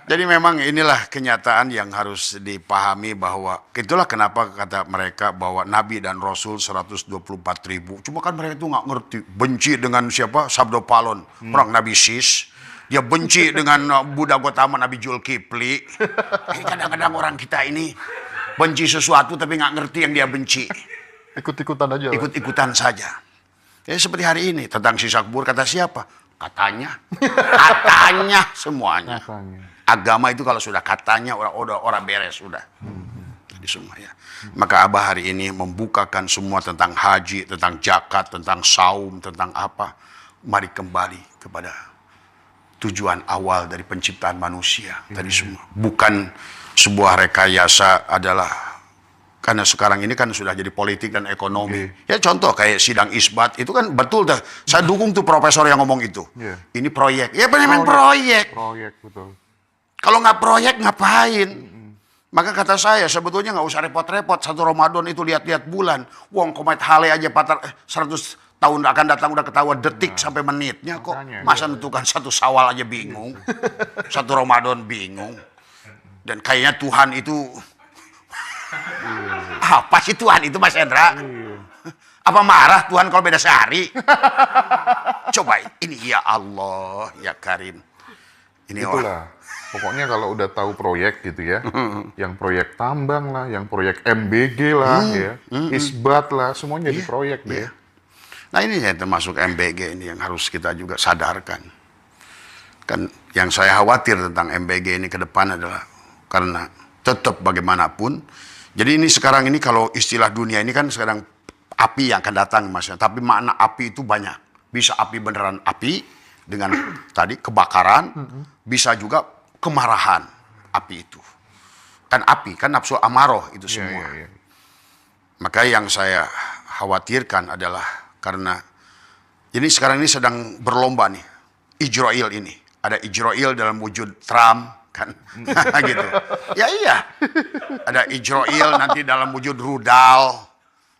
Jadi memang inilah kenyataan yang harus dipahami bahwa itulah kenapa kata mereka bahwa Nabi dan Rasul 124.000. Cuma kan mereka itu nggak ngerti. Benci dengan siapa? Sabdo Palon. Orang Nabi Sis. Dia benci dengan Buddha Gotama, Nabi Julkipli. Kadang-kadang orang kita ini benci sesuatu tapi nggak ngerti yang dia benci. Ikut-ikutan aja. Ikut-ikutan saja. Ya seperti hari ini tentang sisa kubur kata siapa? Katanya. Katanya semuanya. Agama itu kalau sudah katanya orang beres sudah. Jadi semua ya. Maka Abah hari ini membukakan semua tentang haji, tentang zakat, tentang saum, tentang apa. Mari kembali kepada tujuan awal dari penciptaan manusia tadi semua. Bukan sebuah rekayasa adalah karena sekarang ini kan sudah jadi politik dan ekonomi. Ya contoh kayak sidang isbat itu kan betul dah. Saya dukung tuh profesor yang ngomong itu. Ini proyek. Ya memang proyek. Proyek betul. Kalau nggak proyek ngapain? Maka kata saya sebetulnya nggak usah repot-repot. Satu Ramadan itu lihat-lihat bulan. Wong komet Hale aja 100 tahun akan datang udah ketahuan detik sampai menitnya kok. Masa nentukan satu Syawal aja bingung. Satu Ramadan bingung. Dan kayaknya Tuhan itu apa sih Tuhan itu Mas Hendra? Apa marah Tuhan kalau beda sehari? Coba ini ya Allah ya Karim. Ini itulah. Pokoknya kalau udah tahu proyek gitu ya, yang proyek tambang lah, yang proyek MBG lah, ya, isbat lah, semuanya jadi proyek deh. Nah ini ya termasuk MBG ini yang harus kita juga sadarkan. Kan yang saya khawatir tentang MBG ini ke depan adalah karena tetap bagaimanapun. Jadi ini sekarang ini kalau istilah dunia ini kan sekarang api yang akan datang Mas. Tapi makna api itu banyak. Bisa api beneran api dengan tadi kebakaran, bisa juga kemarahan api itu. Kan api, kan nafsu amaroh itu semua. Maka yang saya khawatirkan adalah karena ini sekarang ini sedang berlomba nih Israel ini. Ada Israel dalam wujud Trump kan. Gitu. Ya iya. Ada Israel nanti dalam wujud rudal.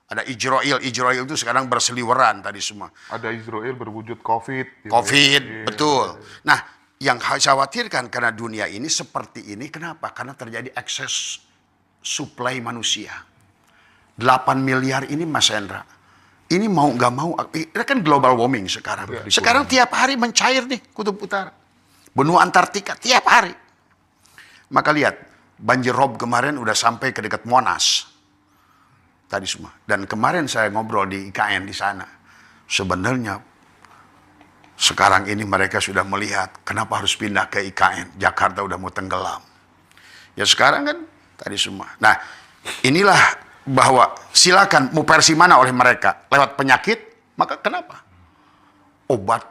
Ada Israel itu sekarang berseliweran tadi semua. Ada Israel berwujud COVID. COVID, betul. Nah, yang saya khawatirkan karena dunia ini seperti ini kenapa? Karena terjadi ekses suplai manusia. 8 miliar ini Mas Hendra. Ini mau nggak mau, ini kan global warming sekarang. Sekarang tiap hari mencair nih kutub utara. Benua Antartika tiap hari. Maka lihat, banjir rob kemarin udah sampai ke dekat Monas. Tadi semua. Dan kemarin saya ngobrol di IKN di sana. Sebenarnya sekarang ini mereka sudah melihat kenapa harus pindah ke IKN. Jakarta udah mau tenggelam. Ya sekarang kan tadi semua. Nah inilah bahwa silakan mau versi mana oleh mereka lewat penyakit, maka kenapa? Obat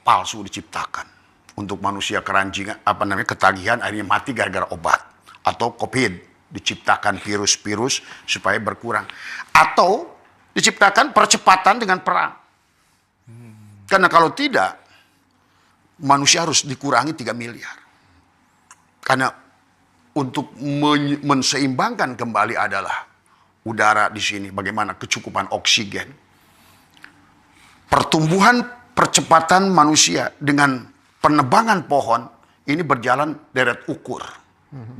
palsu diciptakan untuk manusia keranjingan, ketagihan akhirnya mati gara-gara obat, atau COVID diciptakan virus-virus supaya berkurang, atau diciptakan percepatan dengan perang. Karena kalau tidak, manusia harus dikurangi 3 miliar. Karena untuk menseimbangkan kembali adalah udara di sini, bagaimana kecukupan oksigen. Pertumbuhan percepatan manusia dengan penebangan pohon ini berjalan deret ukur,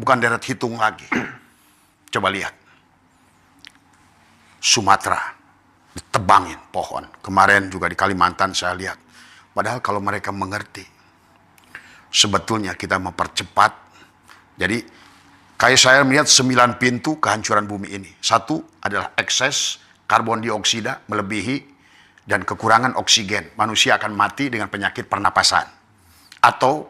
bukan deret hitung lagi. Coba lihat. Sumatera ditebangin pohon. Kemarin juga di Kalimantan saya lihat. Padahal kalau mereka mengerti, sebetulnya kita mempercepat. Jadi kayak saya melihat 9 pintu kehancuran bumi ini. 1 adalah ekses karbon dioksida melebihi dan kekurangan oksigen. Manusia akan mati dengan penyakit pernapasan. Atau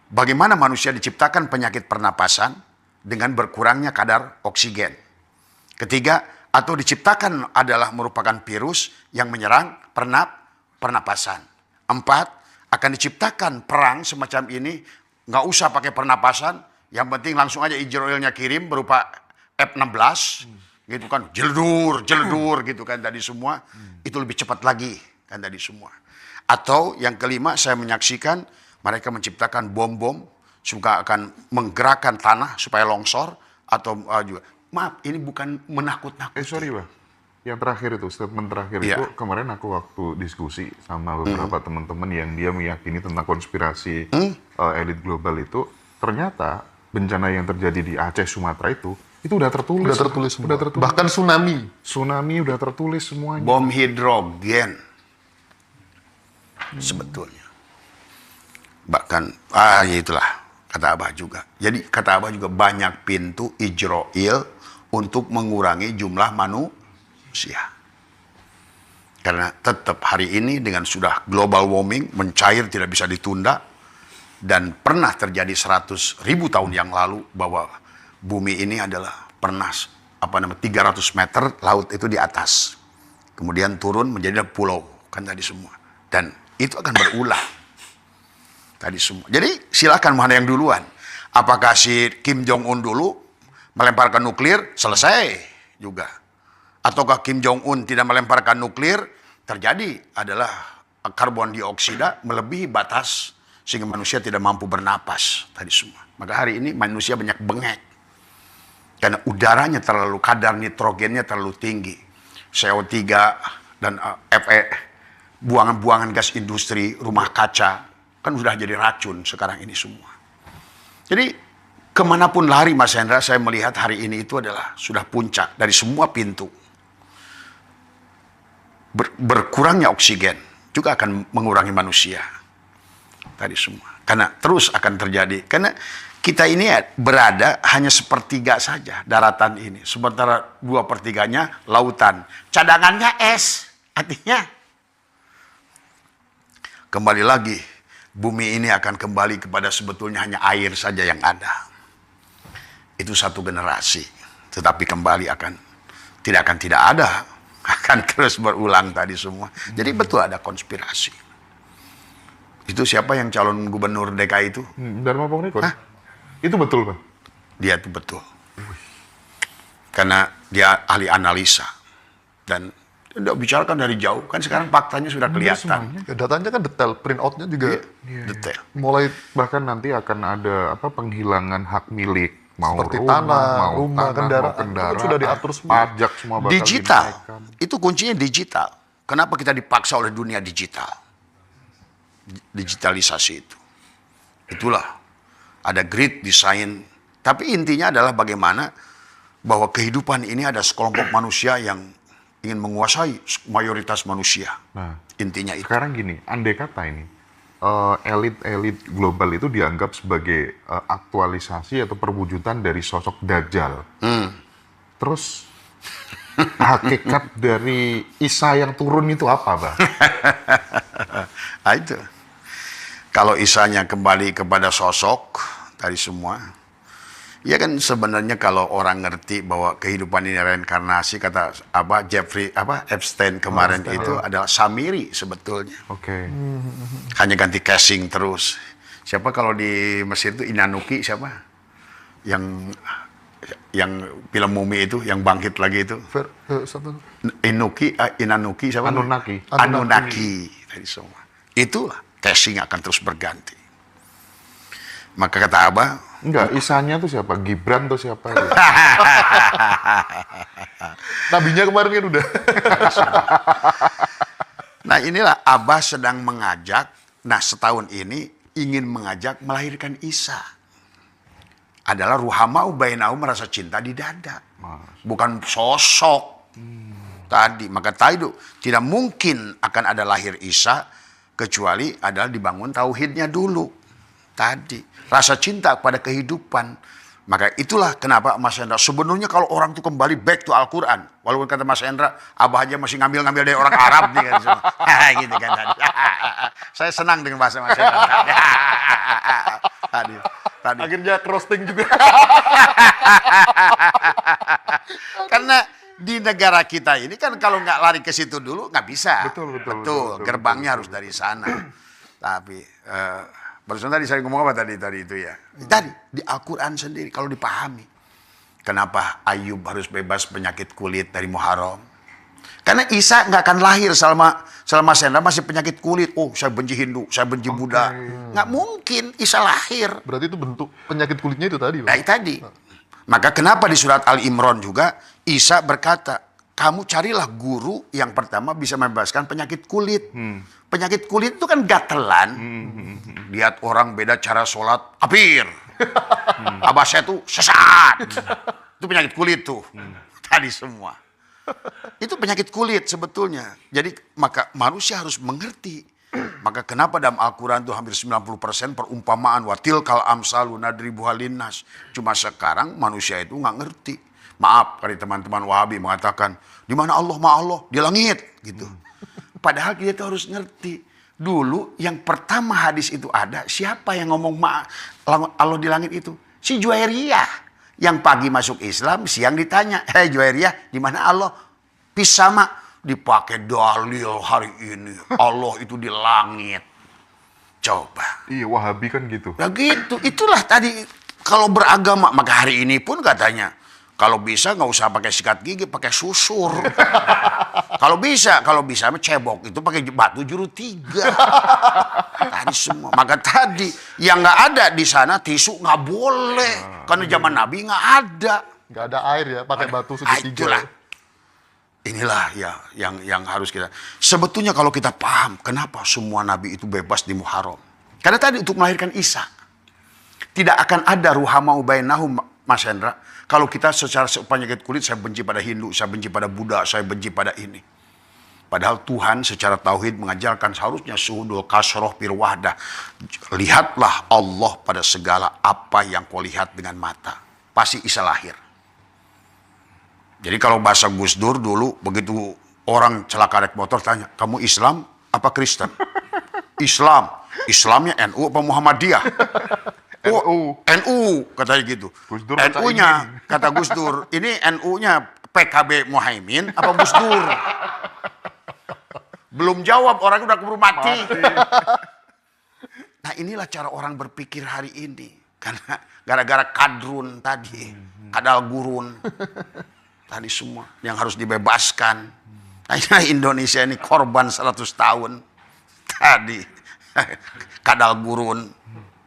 bagaimana manusia diciptakan penyakit pernapasan dengan berkurangnya kadar oksigen. Ketiga, atau diciptakan adalah merupakan virus yang menyerang pernapasan. 4, akan diciptakan perang semacam ini, nggak usah pakai pernapasan, yang penting langsung aja Israelnya kirim berupa F-16, gitu kan, jeledur gitu kan tadi semua, itu lebih cepat lagi kan tadi semua. Atau yang kelima, saya menyaksikan mereka menciptakan bom-bom, suka akan menggerakkan tanah supaya longsor, atau juga, maaf, ini bukan menakut-nakuti. Sorry Bang, yang terakhir itu, statement terakhir Iya. itu, kemarin aku waktu diskusi sama beberapa teman-teman yang dia meyakini tentang konspirasi elit global itu, ternyata bencana yang terjadi di Aceh, Sumatera itu udah tertulis. Udah tertulis semua. Udah tertulis. Bahkan tsunami. Tsunami udah tertulis semuanya. Bom hidrogen. Sebetulnya. Bahkan, ya itulah, kata Abah juga. Jadi kata Abah juga banyak pintu Ijroil untuk mengurangi jumlah manusia. Karena tetap hari ini dengan sudah global warming, mencair tidak bisa ditunda, dan pernah terjadi 100.000 tahun yang lalu bahwa bumi ini adalah pernah 300 meter laut itu di atas. Kemudian turun menjadi pulau, kan tadi semua. Dan itu akan berulang. Tadi semua. Jadi silakan mana yang duluan. Apakah si Kim Jong-un dulu melemparkan nuklir, selesai juga. Ataukah Kim Jong-un tidak melemparkan nuklir, terjadi adalah karbon dioksida melebihi batas sehingga manusia tidak mampu bernapas tadi semua. Maka hari ini manusia banyak bengek. Karena udaranya terlalu, kadar nitrogennya terlalu tinggi. CO3 dan FE, buangan-buangan gas industri, rumah kaca, kan sudah jadi racun sekarang ini semua. Jadi kemanapun lari Mas Hendra, saya melihat hari ini itu adalah sudah puncak dari semua pintu. Berkurangnya oksigen juga akan mengurangi manusia. Tadi semua. Karena terus akan terjadi. Karena kita ini berada hanya sepertiga saja daratan ini. Sementara 2/3-nya lautan. Cadangannya es. Artinya kembali lagi, bumi ini akan kembali kepada sebetulnya hanya air saja yang ada. Itu satu generasi. Tetapi kembali tidak ada. Akan terus berulang tadi semua. Jadi betul ada konspirasi. Itu siapa yang calon gubernur DKI itu? Dharma Pongrekon. Itu betul Bang? Dia itu betul. Karena dia ahli analisa. Dan dia bicarakan dari jauh. Kan sekarang faktanya sudah kelihatan. Ya, datanya kan detail, print out-nya juga Detail. mulai Bahkan nanti akan ada penghilangan hak milik. Mau seperti tanah, rumah, kendaraan, kendaraan, itu sudah diatur semua. pajak semua bakal Digital. dinaikkan. Itu kuncinya digital. Kenapa kita dipaksa oleh dunia digital? Digitalisasi itu. Itulah. Ada grid design. Tapi intinya adalah bagaimana bahwa kehidupan ini ada sekelompok manusia yang ingin menguasai mayoritas manusia. Nah, Intinya itu. sekarang gini, andai kata ini, elit-elit global itu dianggap sebagai aktualisasi atau perwujudan dari sosok Dajjal. Terus hakikat dari Isa yang turun itu apa, Bang? Nah, itu. Kalau Isanya kembali kepada sosok tadi semua, Ya kan sebenarnya kalau orang ngerti bahwa kehidupan ini reinkarnasi, kata Epstein kemarin itu adalah Samiri sebetulnya. Oke. Hanya ganti casing terus. Siapa kalau di Mesir itu Inanuki siapa? Yang film mumi itu yang bangkit lagi itu. Siapa? Inanuki siapa? Anunnaki. Anunnaki tadi semua. Itulah casing akan terus berganti. Maka kata Abah, Enggak, Isanya tuh siapa? Gibran tuh siapa? Nabinya kemarin kan udah. nah inilah Abah sedang mengajak, setahun ini ingin mengajak melahirkan Isa. Adalah ruhamau bainahum, merasa cinta di dada. Bukan sosok. Tadi, maka tadi tidak mungkin akan ada lahir Isa, kecuali adalah dibangun tauhidnya dulu. Tadi, rasa cinta kepada kehidupan. Maka itulah kenapa Mas Hendra, sebenarnya kalau orang itu kembali back to Al-Quran, walaupun kata Mas Hendra, Abah aja masih ngambil-ngambil dari orang Arab nih kan semua. Gitu kan tadi. Saya senang dengan bahasa Mas Hendra. Tadi. Akhirnya roasting juga. Karena di negara kita ini kan kalau nggak lari ke situ dulu nggak bisa. Betul. Gerbangnya harus dari sana. Tapi barusan tadi saya ngomong apa tadi itu ya. Tadi di Al-Quran sendiri kalau dipahami. Kenapa Ayub harus bebas penyakit kulit dari Muharram? Karena Isa nggak akan lahir selama Sendra masih penyakit kulit. Oh, saya benci Hindu, saya benci Buddha. Nggak mungkin Isa lahir. Berarti itu bentuk penyakit kulitnya itu tadi, Pak? Tadi. Maka kenapa di surat Al-Imran juga Isa berkata, kamu carilah guru yang pertama bisa membebaskan penyakit kulit. Penyakit kulit itu kan gatelan. Lihat orang beda cara sholat, apir. Abah saya tuh sesat. Itu penyakit kulit tuh. Tadi semua. Itu penyakit kulit sebetulnya. Jadi maka manusia harus mengerti. Maka kenapa dalam Al-Quran itu hampir 90% perumpamaan. Watil kal amsalu nadribuha linnas. Cuma sekarang manusia itu nggak ngerti. Maaf kali teman-teman Wahabi mengatakan, di mana Allah? Allah di langit gitu. Padahal kita itu harus ngerti. Dulu yang pertama hadis itu ada, siapa yang ngomong Allah di langit itu? Si Juwairiyah. Yang pagi masuk Islam, siang ditanya, hei Juwairiyah, di mana Allah? Pisama, dipakai dalil hari ini. Allah itu di langit. Coba. Iya, Wahabi kan gitu. Ya gitu, itulah tadi kalau beragama. Maka hari ini pun katanya, kalau bisa nggak usah pakai sikat gigi, pakai susur. Kalau bisa cebok itu pakai batu juru 3. Tadi semua. Maka tadi yang nggak ada di sana tisu nggak boleh, karena zaman Nabi nggak ada. Nggak ada air ya, pakai batu sudah 3. Itulah. Inilah ya yang harus kita. Sebetulnya kalau kita paham kenapa semua Nabi itu bebas di Muharram. Karena tadi untuk melahirkan Isa. Tidak akan ada ruhamau bainahum, Mas Hendra. Kalau kita secara penyakit kulit, saya benci pada Hindu, saya benci pada Buddha, saya benci pada ini. Padahal Tuhan secara tauhid mengajarkan seharusnya suhudul kasroh pirwahdah. Lihatlah Allah pada segala apa yang kau lihat dengan mata. Pasti Isa lahir. Jadi kalau bahasa Gus Dur dulu, begitu orang celaka naik motor tanya, kamu Islam apa Kristen? Islam. Islamnya NU apa Muhammadiyah? Oh, NU katanya gitu. NU-nya kata Gus Dur, ini NU-nya PKB Muhaimin apa Gus Dur? Belum jawab, orang udah keburu mati. Nah inilah cara orang berpikir hari ini. Karena gara-gara kadrun tadi, kadal gurun. Tadi semua yang harus dibebaskan. Nah Indonesia ini korban 100 tahun. Tadi kadal gurun.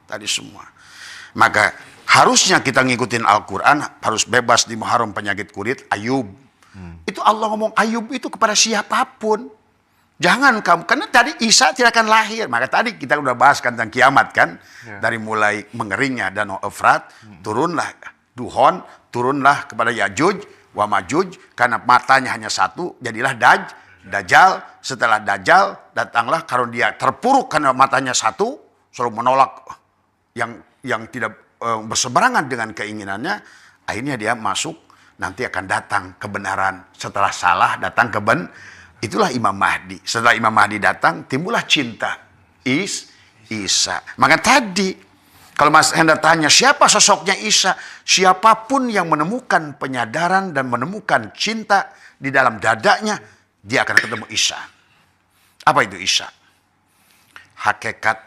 Tadi semua. Maka harusnya kita ngikutin Al-Quran, harus bebas di Muharram penyakit kulit. Ayub. Itu Allah ngomong Ayub itu kepada siapapun. Jangan kamu, karena tadi Isa tidak akan lahir. Maka tadi kita udah bahas tentang kiamat kan. Dari mulai mengeringnya Danau Efrat, turunlah Duhon, turunlah kepada Yajuj wa Majuj, karena matanya hanya satu, jadilah Dajjal. Setelah Dajjal, datanglah kalau dia terpuruk karena matanya satu, selalu menolak yang tidak berseberangan dengan keinginannya, akhirnya dia masuk, nanti akan datang kebenaran. Setelah salah, datang itulah Imam Mahdi. Setelah Imam Mahdi datang, timbullah cinta Isa. Maka tadi Kalau Mas Hendra tanya, siapa sosoknya Isa? Siapapun yang menemukan penyadaran dan menemukan cinta di dalam dadanya, dia akan ketemu Isa. Apa itu Isa? Hakikat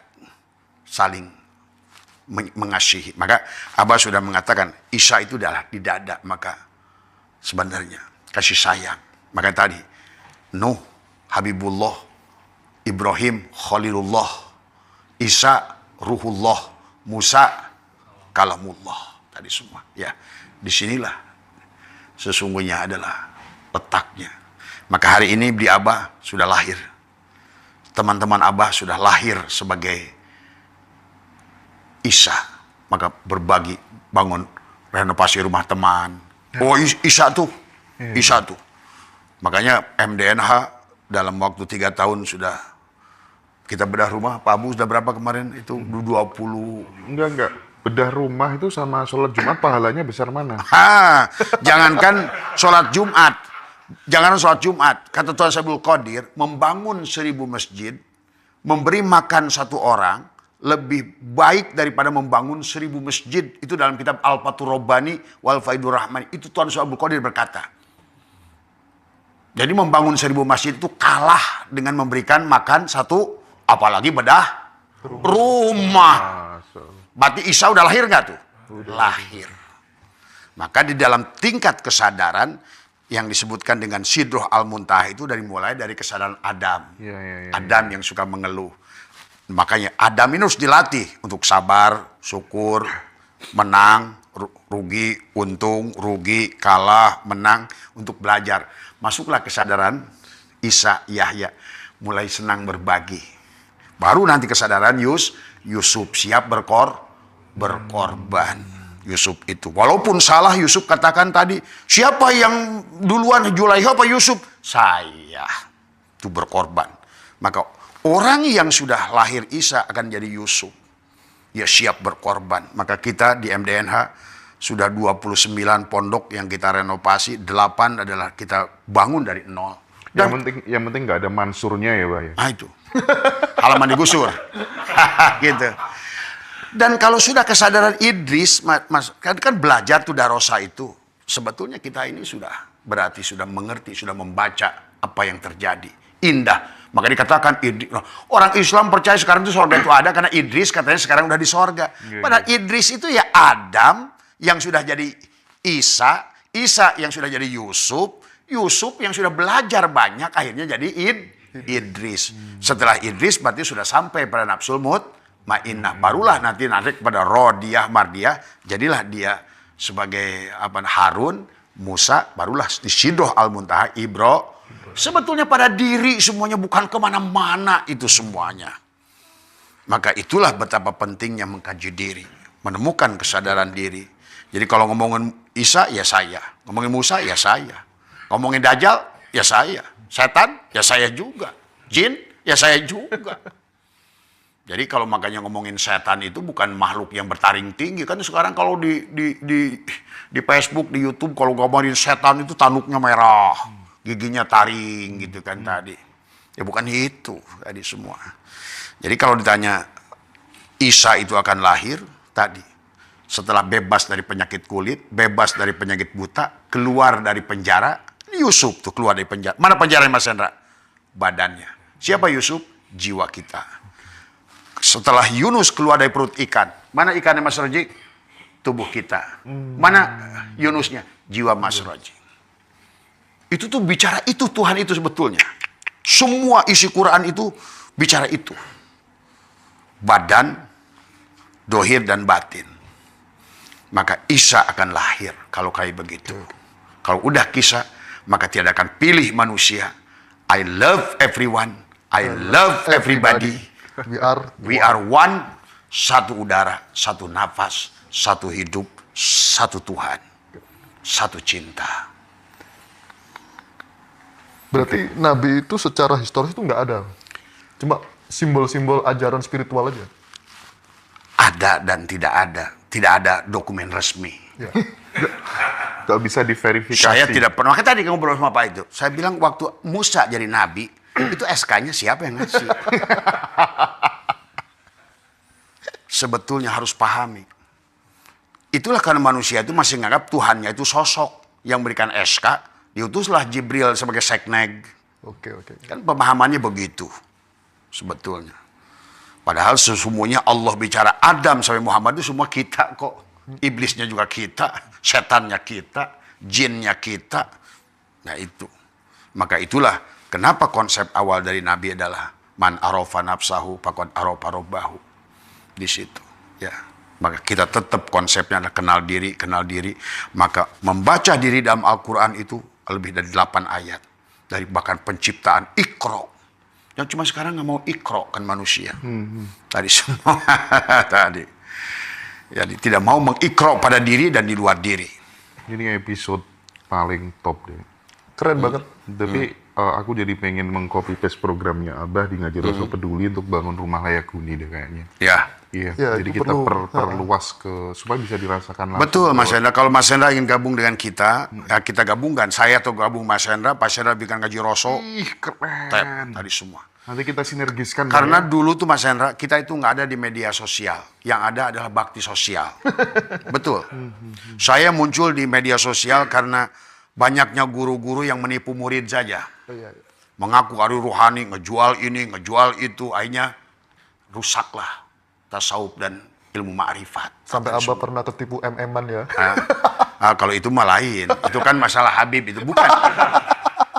saling mengasihi. Maka Abah sudah mengatakan, Isa itu adalah di dada. Maka sebenarnya kasih sayang. Maka tadi, Nuh, Habibullah, Ibrahim, Khalilullah, Isa, Ruhullah, Musa, Kalamullah. Tadi semua. Ya, disinilah sesungguhnya adalah letaknya. Maka hari ini di Abah sudah lahir. Teman-teman Abah sudah lahir sebagai Isa. Maka berbagi, bangun renovasi rumah teman. Oh, Isa tuh. Isa tuh. Makanya MDNH dalam waktu 3 tahun sudah kita bedah rumah. Pak Abu sudah berapa kemarin? Itu 20. Enggak. Bedah rumah itu sama sholat Jumat pahalanya besar mana? Jangankan sholat Jumat. Jangan sholat Jumat. Kata Tuhan Sabul Qadir, membangun 1000 masjid, memberi makan 1 orang, lebih baik daripada membangun 1000 masjid. Itu dalam kitab Al-Fathur Rabbani wal Faidur Rahmani. Itu Tuhan Sabul Qadir berkata. Jadi membangun 1000 masjid itu kalah dengan memberikan makan 1, apalagi bedah rumah. Berarti Isa udah lahir nggak tuh? Lahir. Maka di dalam tingkat kesadaran yang disebutkan dengan Sidroh Al-Muntaha itu mulai dari kesadaran Adam. Adam yang suka mengeluh. Makanya Adam ini harus dilatih untuk sabar, syukur, menang, rugi, untung, rugi, kalah, menang, untuk belajar. Masuklah kesadaran Isa, Yahya, mulai senang berbagi. Baru nanti kesadaran Yusuf siap berkorban. Yusuf itu. Walaupun salah, Yusuf katakan tadi, siapa yang duluan, Zulaikha apa Yusuf? Saya. Itu berkorban. Maka orang yang sudah lahir Isa akan jadi Yusuf. Ya siap berkorban. Maka kita di MDNH sudah 29 pondok yang kita renovasi, 8 adalah kita bangun dari nol. Dan yang penting nggak ada mansurnya ya, Pak ya. Nah itu. Halaman digusur. Gitu. Dan kalau sudah kesadaran Idris, Mas, kan belajar tuh darosa itu. Sebetulnya kita ini sudah berarti sudah mengerti, sudah membaca apa yang terjadi. Indah. Maka dikatakan orang Islam percaya sekarang itu sorga itu ada karena Idris katanya sekarang udah di sorga. Padahal Idris itu ya Adam yang sudah jadi Isa, Isa yang sudah jadi Yusuf, Yusuf yang sudah belajar banyak akhirnya jadi Idris. Setelah Idris berarti sudah sampai pada nafsul mutmainnah. Barulah nanti kepada Rodiyah, Mardiyah, jadilah dia sebagai Harun, Musa, barulah di Sidroh Al-Muntaha, Sebetulnya pada diri semuanya, bukan kemana-mana itu semuanya. Maka itulah betapa pentingnya mengkaji diri, menemukan kesadaran diri. Jadi kalau ngomongin Isa, ya saya. Ngomongin Musa, ya saya. Ngomongin Dajjal, ya saya. Setan, ya saya juga. Jin, ya saya juga. Jadi kalau makanya ngomongin setan itu bukan makhluk yang bertaring tinggi. Kan sekarang kalau di Facebook, di YouTube, kalau ngomongin setan itu tanduknya merah. Giginya taring gitu kan tadi. Ya bukan itu tadi semua. Jadi kalau ditanya Isa itu akan lahir tadi. Setelah bebas dari penyakit kulit, bebas dari penyakit buta, keluar dari penjara. Yusuf tuh keluar dari penjara. Mana penjara Mas Hendra? Badannya. Siapa Yusuf? Jiwa kita. Setelah Yunus keluar dari perut ikan. Mana ikannya Mas Roji? Tubuh kita. Mana Yunusnya? Jiwa Mas Roji. Itu tuh bicara itu Tuhan itu sebetulnya. Semua isi Quran itu bicara itu. Badan, dohir dan batin. Maka Isa akan lahir kalau kayak begitu. Kalau udah kisah, maka tidak akan pilih manusia. I love everyone. I love everybody. We are one. Satu udara, satu nafas, satu hidup, satu Tuhan. Satu cinta. Berarti Nabi itu secara historis itu nggak ada. Cuma simbol-simbol ajaran spiritual aja. Ada dan tidak ada. Tidak ada dokumen resmi. Ya. Gak bisa diverifikasi. Saya tidak pernah. Makanya tadi ngobrol sama Pak itu. Saya bilang waktu Musa jadi Nabi, itu SK-nya siapa yang ngasih? sebetulnya harus pahami. Itulah karena manusia itu masih menganggap Tuhannya itu sosok yang berikan SK, diutuslah Jibril sebagai sekneg. Oke. Kan pemahamannya begitu sebetulnya. Padahal sesungguhnya Allah bicara Adam sampai Muhammad itu semua kita kok. Iblisnya juga kita, setannya kita, jinnya kita. Nah itu. Maka itulah kenapa konsep awal dari Nabi adalah man arafa nafsahu faqad arafa rabbahu. Di situ. Ya. Maka kita tetap konsepnya adalah kenal diri. Maka membaca diri dalam Al-Quran itu lebih dari 8 ayat. Dari bahkan penciptaan Iqra. Yang cuma sekarang nggak mau Iqra kan manusia. Tadi semua. Tadi. Jadi tidak mau mengikra pada diri dan di luar diri. Ini episode paling top deh. Keren banget. Tapi aku jadi pengen meng-copy paste programnya Abah di Ngaji Rasul Peduli untuk bangun rumah layak huni deh kayaknya. Ya. Iya, Ya, jadi itu kita perlu. perluas supaya bisa dirasakan langsung. Betul Mas Hendra. Kalau Mas Hendra ingin gabung dengan kita, ya kita gabungkan. Saya atau gabung Mas Hendra, Pak Hendra bikin Ngaji Rasul. Ih, keren. Tap tadi semua. Nanti kita sinergiskan. Karena ya. dulu tuh Mas Hendra, kita itu nggak ada di media sosial. Yang ada adalah bakti sosial. Betul. Saya muncul di media sosial karena banyaknya guru-guru yang menipu murid saja. Iya. Mengaku ari ruhani, ngejual ini, ngejual itu. Akhirnya rusaklah tasawuf dan ilmu ma'rifat. Sampai Abah pernah ketipu MM-an ya. Kalau itu mah lain. Itu kan masalah Habib itu. Bukan.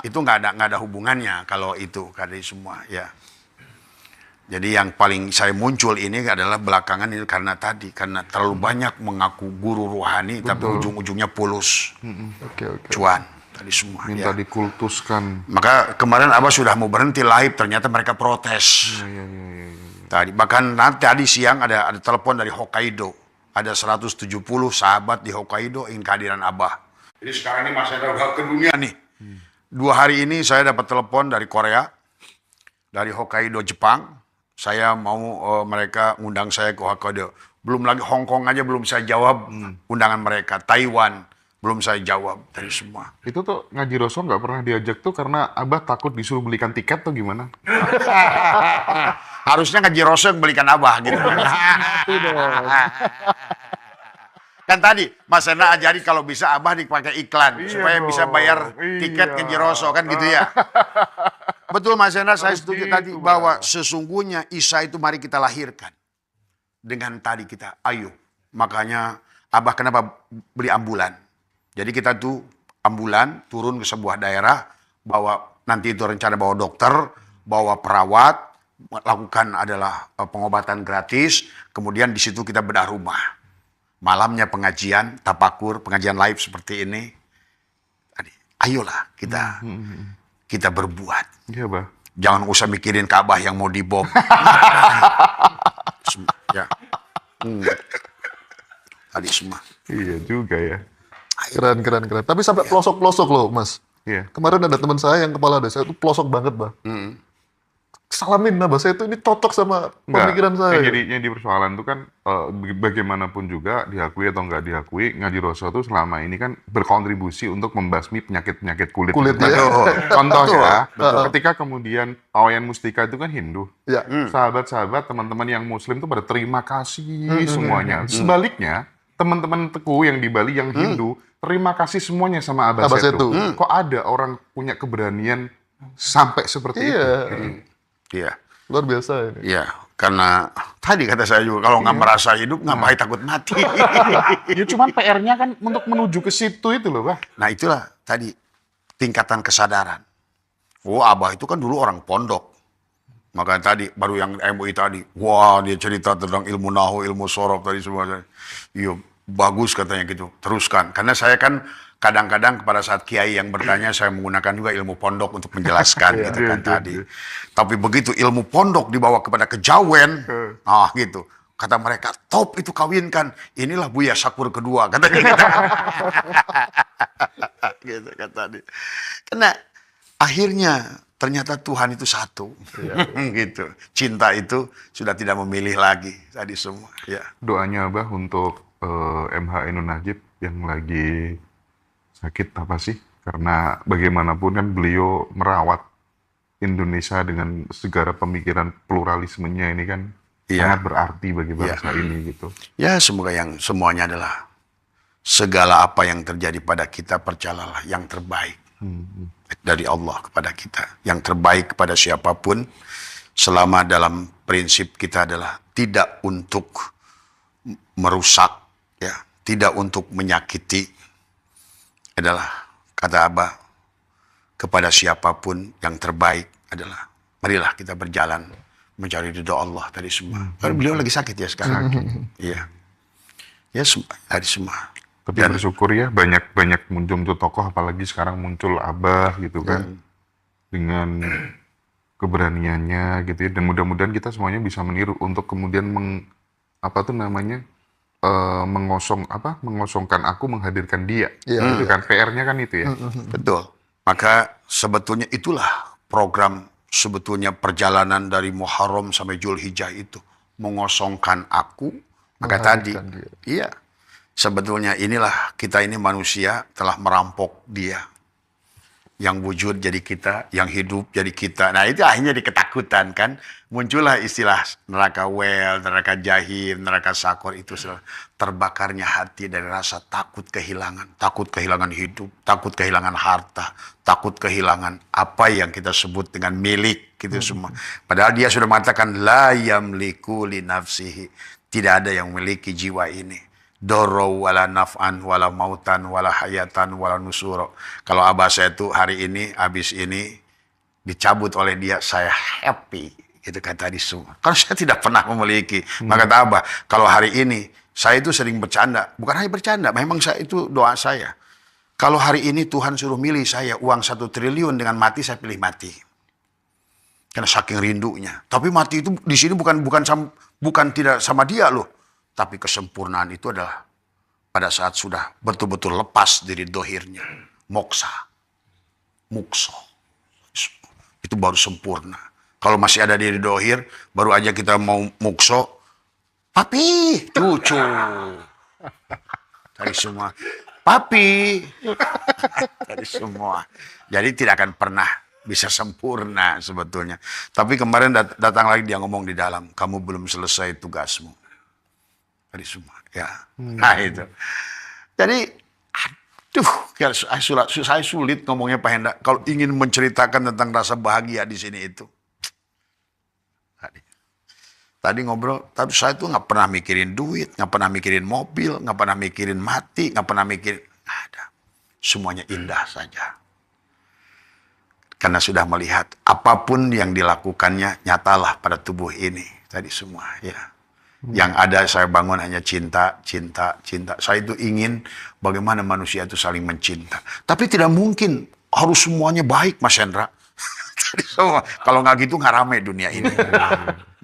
Itu nggak ada hubungannya kalau itu dari semua ya. Jadi yang paling saya muncul ini adalah belakangan itu karena terlalu banyak mengaku guru rohani tapi ujung-ujungnya pulus. Oke. Cuan tadi semua Minta ya. dikultuskan. Maka kemarin Abah sudah mau berhenti live, ternyata mereka protes. Iya. Tadi bahkan tadi siang ada telepon dari Hokkaido. Ada 170 sahabat di Hokkaido ingin kehadiran Abah. Jadi sekarang ini Mas Hendra udah ke dunia nih. 2 hari ini saya dapat telepon dari Korea, dari Hokkaido Jepang. Saya mau mereka undang saya ke Hokkaido. Belum lagi Hong Kong aja belum saya jawab undangan mereka. Taiwan belum saya jawab dari semua. Itu tuh Ngaji Rasul nggak pernah diajak tuh karena Abah takut disuruh belikan tiket tuh gimana? Harusnya Ngaji Rasul yang belikan Abah gitu. Kan tadi Mas Hendra ajari kalau bisa Abah dipakai iklan supaya bisa bayar tiket Ngaji Rasul kan gitu ya. Betul Mas Hendra, saya setuju tadi bahwa sesungguhnya Isa itu mari kita lahirkan. Dengan tadi kita ayo. Makanya Abah kenapa beli ambulan? Jadi kita tuh ambulan turun ke sebuah daerah, bawa nanti itu rencana bawa dokter, bawa perawat, lakukan adalah pengobatan gratis, kemudian di situ kita bedah rumah. Malamnya pengajian, tapakur, pengajian live seperti ini. Ayolah kita berbuat. Iya, Bah. Jangan usah mikirin Ka'bah yang mau dibom. Ya. Tadi semua. Iya juga ya. Keren. Tapi sampai pelosok-pelosok loh, Mas. Iya. Kemarin ada teman saya yang kepala desa itu pelosok banget, Bah. Salamin, nah, Bah. Saya itu ini cocok sama pemikiran saya. Yang jadi persoalan itu kan bagaimanapun juga diakui atau nggak diakui, Ngaji Rasul itu selama ini kan berkontribusi untuk membasmi penyakit-penyakit kulit. Kulit, ya. Contoh Betul, ya, betul. ketika kemudian Wayan Mustika itu kan Hindu. Ya. Sahabat-sahabat, teman-teman yang Muslim itu berterima kasih semuanya. Sebaliknya, teman-teman Teguh yang di Bali yang Hindu, terima kasih semuanya sama Abah Abah Setu. Setu. Kok ada orang punya keberanian sampai seperti itu? Iya. Luar biasa ini. Iya. Karena tadi kata saya juga, kalau nggak merasa hidup, ngapain takut mati. Ya cuman PR-nya kan untuk menuju ke situ itu loh, Bah. Nah itulah tadi tingkatan kesadaran. Oh Abah itu kan dulu orang pondok. Makanya tadi baru yang MUI tadi, wah dia cerita tentang ilmu nahu, ilmu sorof tadi semua. Iya bagus katanya gitu, teruskan. Karena saya kan kadang-kadang pada saat kiai yang bertanya saya menggunakan juga ilmu pondok untuk menjelaskan gitu kan tadi. Tapi begitu ilmu pondok dibawa kepada kejawen, gitu. Kata mereka, top itu kawinkan. Inilah Buya Syakur kedua katanya gitu. Gitu kan tadi. Karena akhirnya ternyata Tuhan itu satu, gitu. Cinta itu sudah tidak memilih lagi tadi semua. Ya. Doanya Abah untuk MH Ainun Najib yang lagi sakit apa sih? Karena bagaimanapun kan beliau merawat Indonesia dengan segala pemikiran pluralismenya ini kan. Iya. sangat berarti bagi bangsa ini gitu. Ya, semoga yang semuanya adalah segala apa yang terjadi pada kita, percayalah yang terbaik dari Allah kepada kita. Yang terbaik kepada siapapun, selama dalam prinsip kita adalah tidak untuk merusak, ya, tidak untuk menyakiti, adalah kata Abah, kepada siapapun yang terbaik adalah marilah kita berjalan mencari ridho Allah tadi semua. Karena beliau lagi sakit ya sekarang. Iya. Ya tadi semua. Tapi bersyukur ya banyak muncul tokoh, apalagi sekarang muncul Abah gitu kan. Dengan keberaniannya gitu ya, dan mudah-mudahan kita semuanya bisa meniru untuk kemudian mengosongkan aku, menghadirkan dia. Itu kan PR-nya kan itu ya. Betul. Maka sebetulnya itulah program, sebetulnya perjalanan dari Muharram sampai Zulhijjah itu mengosongkan aku. Maka tadi, iya, sebetulnya inilah kita ini manusia telah merampok dia. Yang wujud jadi kita, yang hidup jadi kita. Nah itu akhirnya diketakutan kan. Muncullah istilah neraka wel, neraka jahim, neraka sakor. Itu terbakarnya hati dari rasa takut kehilangan. Takut kehilangan hidup, takut kehilangan harta, takut kehilangan apa yang kita sebut dengan milik. Gitu semua. Padahal dia sudah mengatakan, la yamliku li nafsihi. Tidak ada yang memiliki jiwa ini. Doro wala naf'an wala mautan wala hayatan wala nusuro. Kalau Abah saya itu hari ini, habis ini dicabut oleh dia, saya happy. Itu kata di semua. Kalau saya tidak pernah memiliki. Maka kata Abah, kalau hari ini saya itu sering bercanda. Bukan hanya bercanda, memang saya itu doa saya. Kalau hari ini Tuhan suruh milih saya uang 1 triliun dengan mati, saya pilih mati. Karena saking rindunya. Tapi mati itu di sini bukan tidak sama dia loh. Tapi kesempurnaan itu adalah pada saat sudah betul-betul lepas dari dohirnya. Moksa. Mukso. Itu baru sempurna. Kalau masih ada diri dohir, baru aja kita mau mukso. Papi, cucu. Tadi semua. Papi. Tadi semua. Jadi tidak akan pernah bisa sempurna sebetulnya. Tapi kemarin datang lagi dia ngomong di dalam. Kamu belum selesai tugasmu. Tadi semua, ya. Nah itu. Jadi, aduh, saya sulit ngomongnya Pak Hendak. Kalau ingin menceritakan tentang rasa bahagia di sini itu. Tadi ngobrol, tapi saya tuh nggak pernah mikirin duit, nggak pernah mikirin mobil, nggak pernah mikirin mati, nggak pernah mikirin, nggak ada. Semuanya indah saja. Karena sudah melihat apapun yang dilakukannya nyatalah pada tubuh ini. Tadi semua, ya. Yang ada saya bangun hanya cinta, cinta, cinta. Saya itu ingin bagaimana manusia itu saling mencinta. Tapi tidak mungkin harus semuanya baik, Mas Hendra. Kalau nggak gitu nggak rame dunia ini.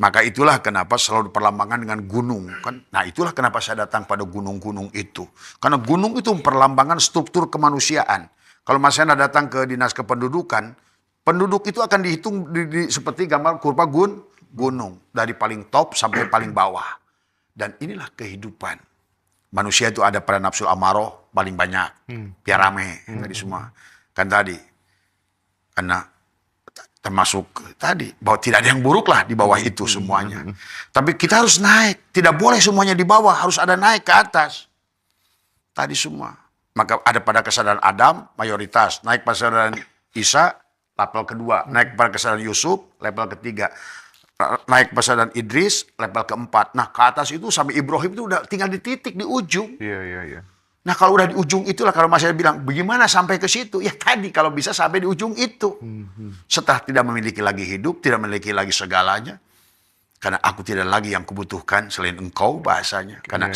Maka itulah kenapa selalu perlambangan dengan gunung. Kan? Nah itulah kenapa saya datang pada gunung-gunung itu. Karena gunung itu perlambangan struktur kemanusiaan. Kalau Mas Hendra datang ke Dinas Kependudukan, penduduk itu akan dihitung seperti gambar kurva gunung. Dari paling top sampai paling bawah. Dan inilah kehidupan. Manusia itu ada pada nafsu amaroh paling banyak. Biar rame. Tadi semua. Kan tadi. Karena termasuk tadi. Bahwa tidak ada yang buruk lah di bawah itu semuanya. Tapi kita harus naik. Tidak boleh semuanya di bawah. Harus ada naik ke atas. Tadi semua. Maka ada pada kesadaran Adam, mayoritas. Naik pada kesadaran Isa, level kedua. Naik pada kesadaran Yusuf, level ketiga. Naik kesadaran Idris, level keempat. Nah ke atas itu sampai Ibrahim itu udah tinggal di titik, di ujung. Iya. Nah kalau udah di ujung itulah, kalau Mas saya bilang, bagaimana sampai ke situ? Ya tadi kalau bisa sampai di ujung itu. Setelah tidak memiliki lagi hidup, tidak memiliki lagi segalanya. Karena aku tidak lagi yang kubutuhkan selain engkau bahasanya. Karena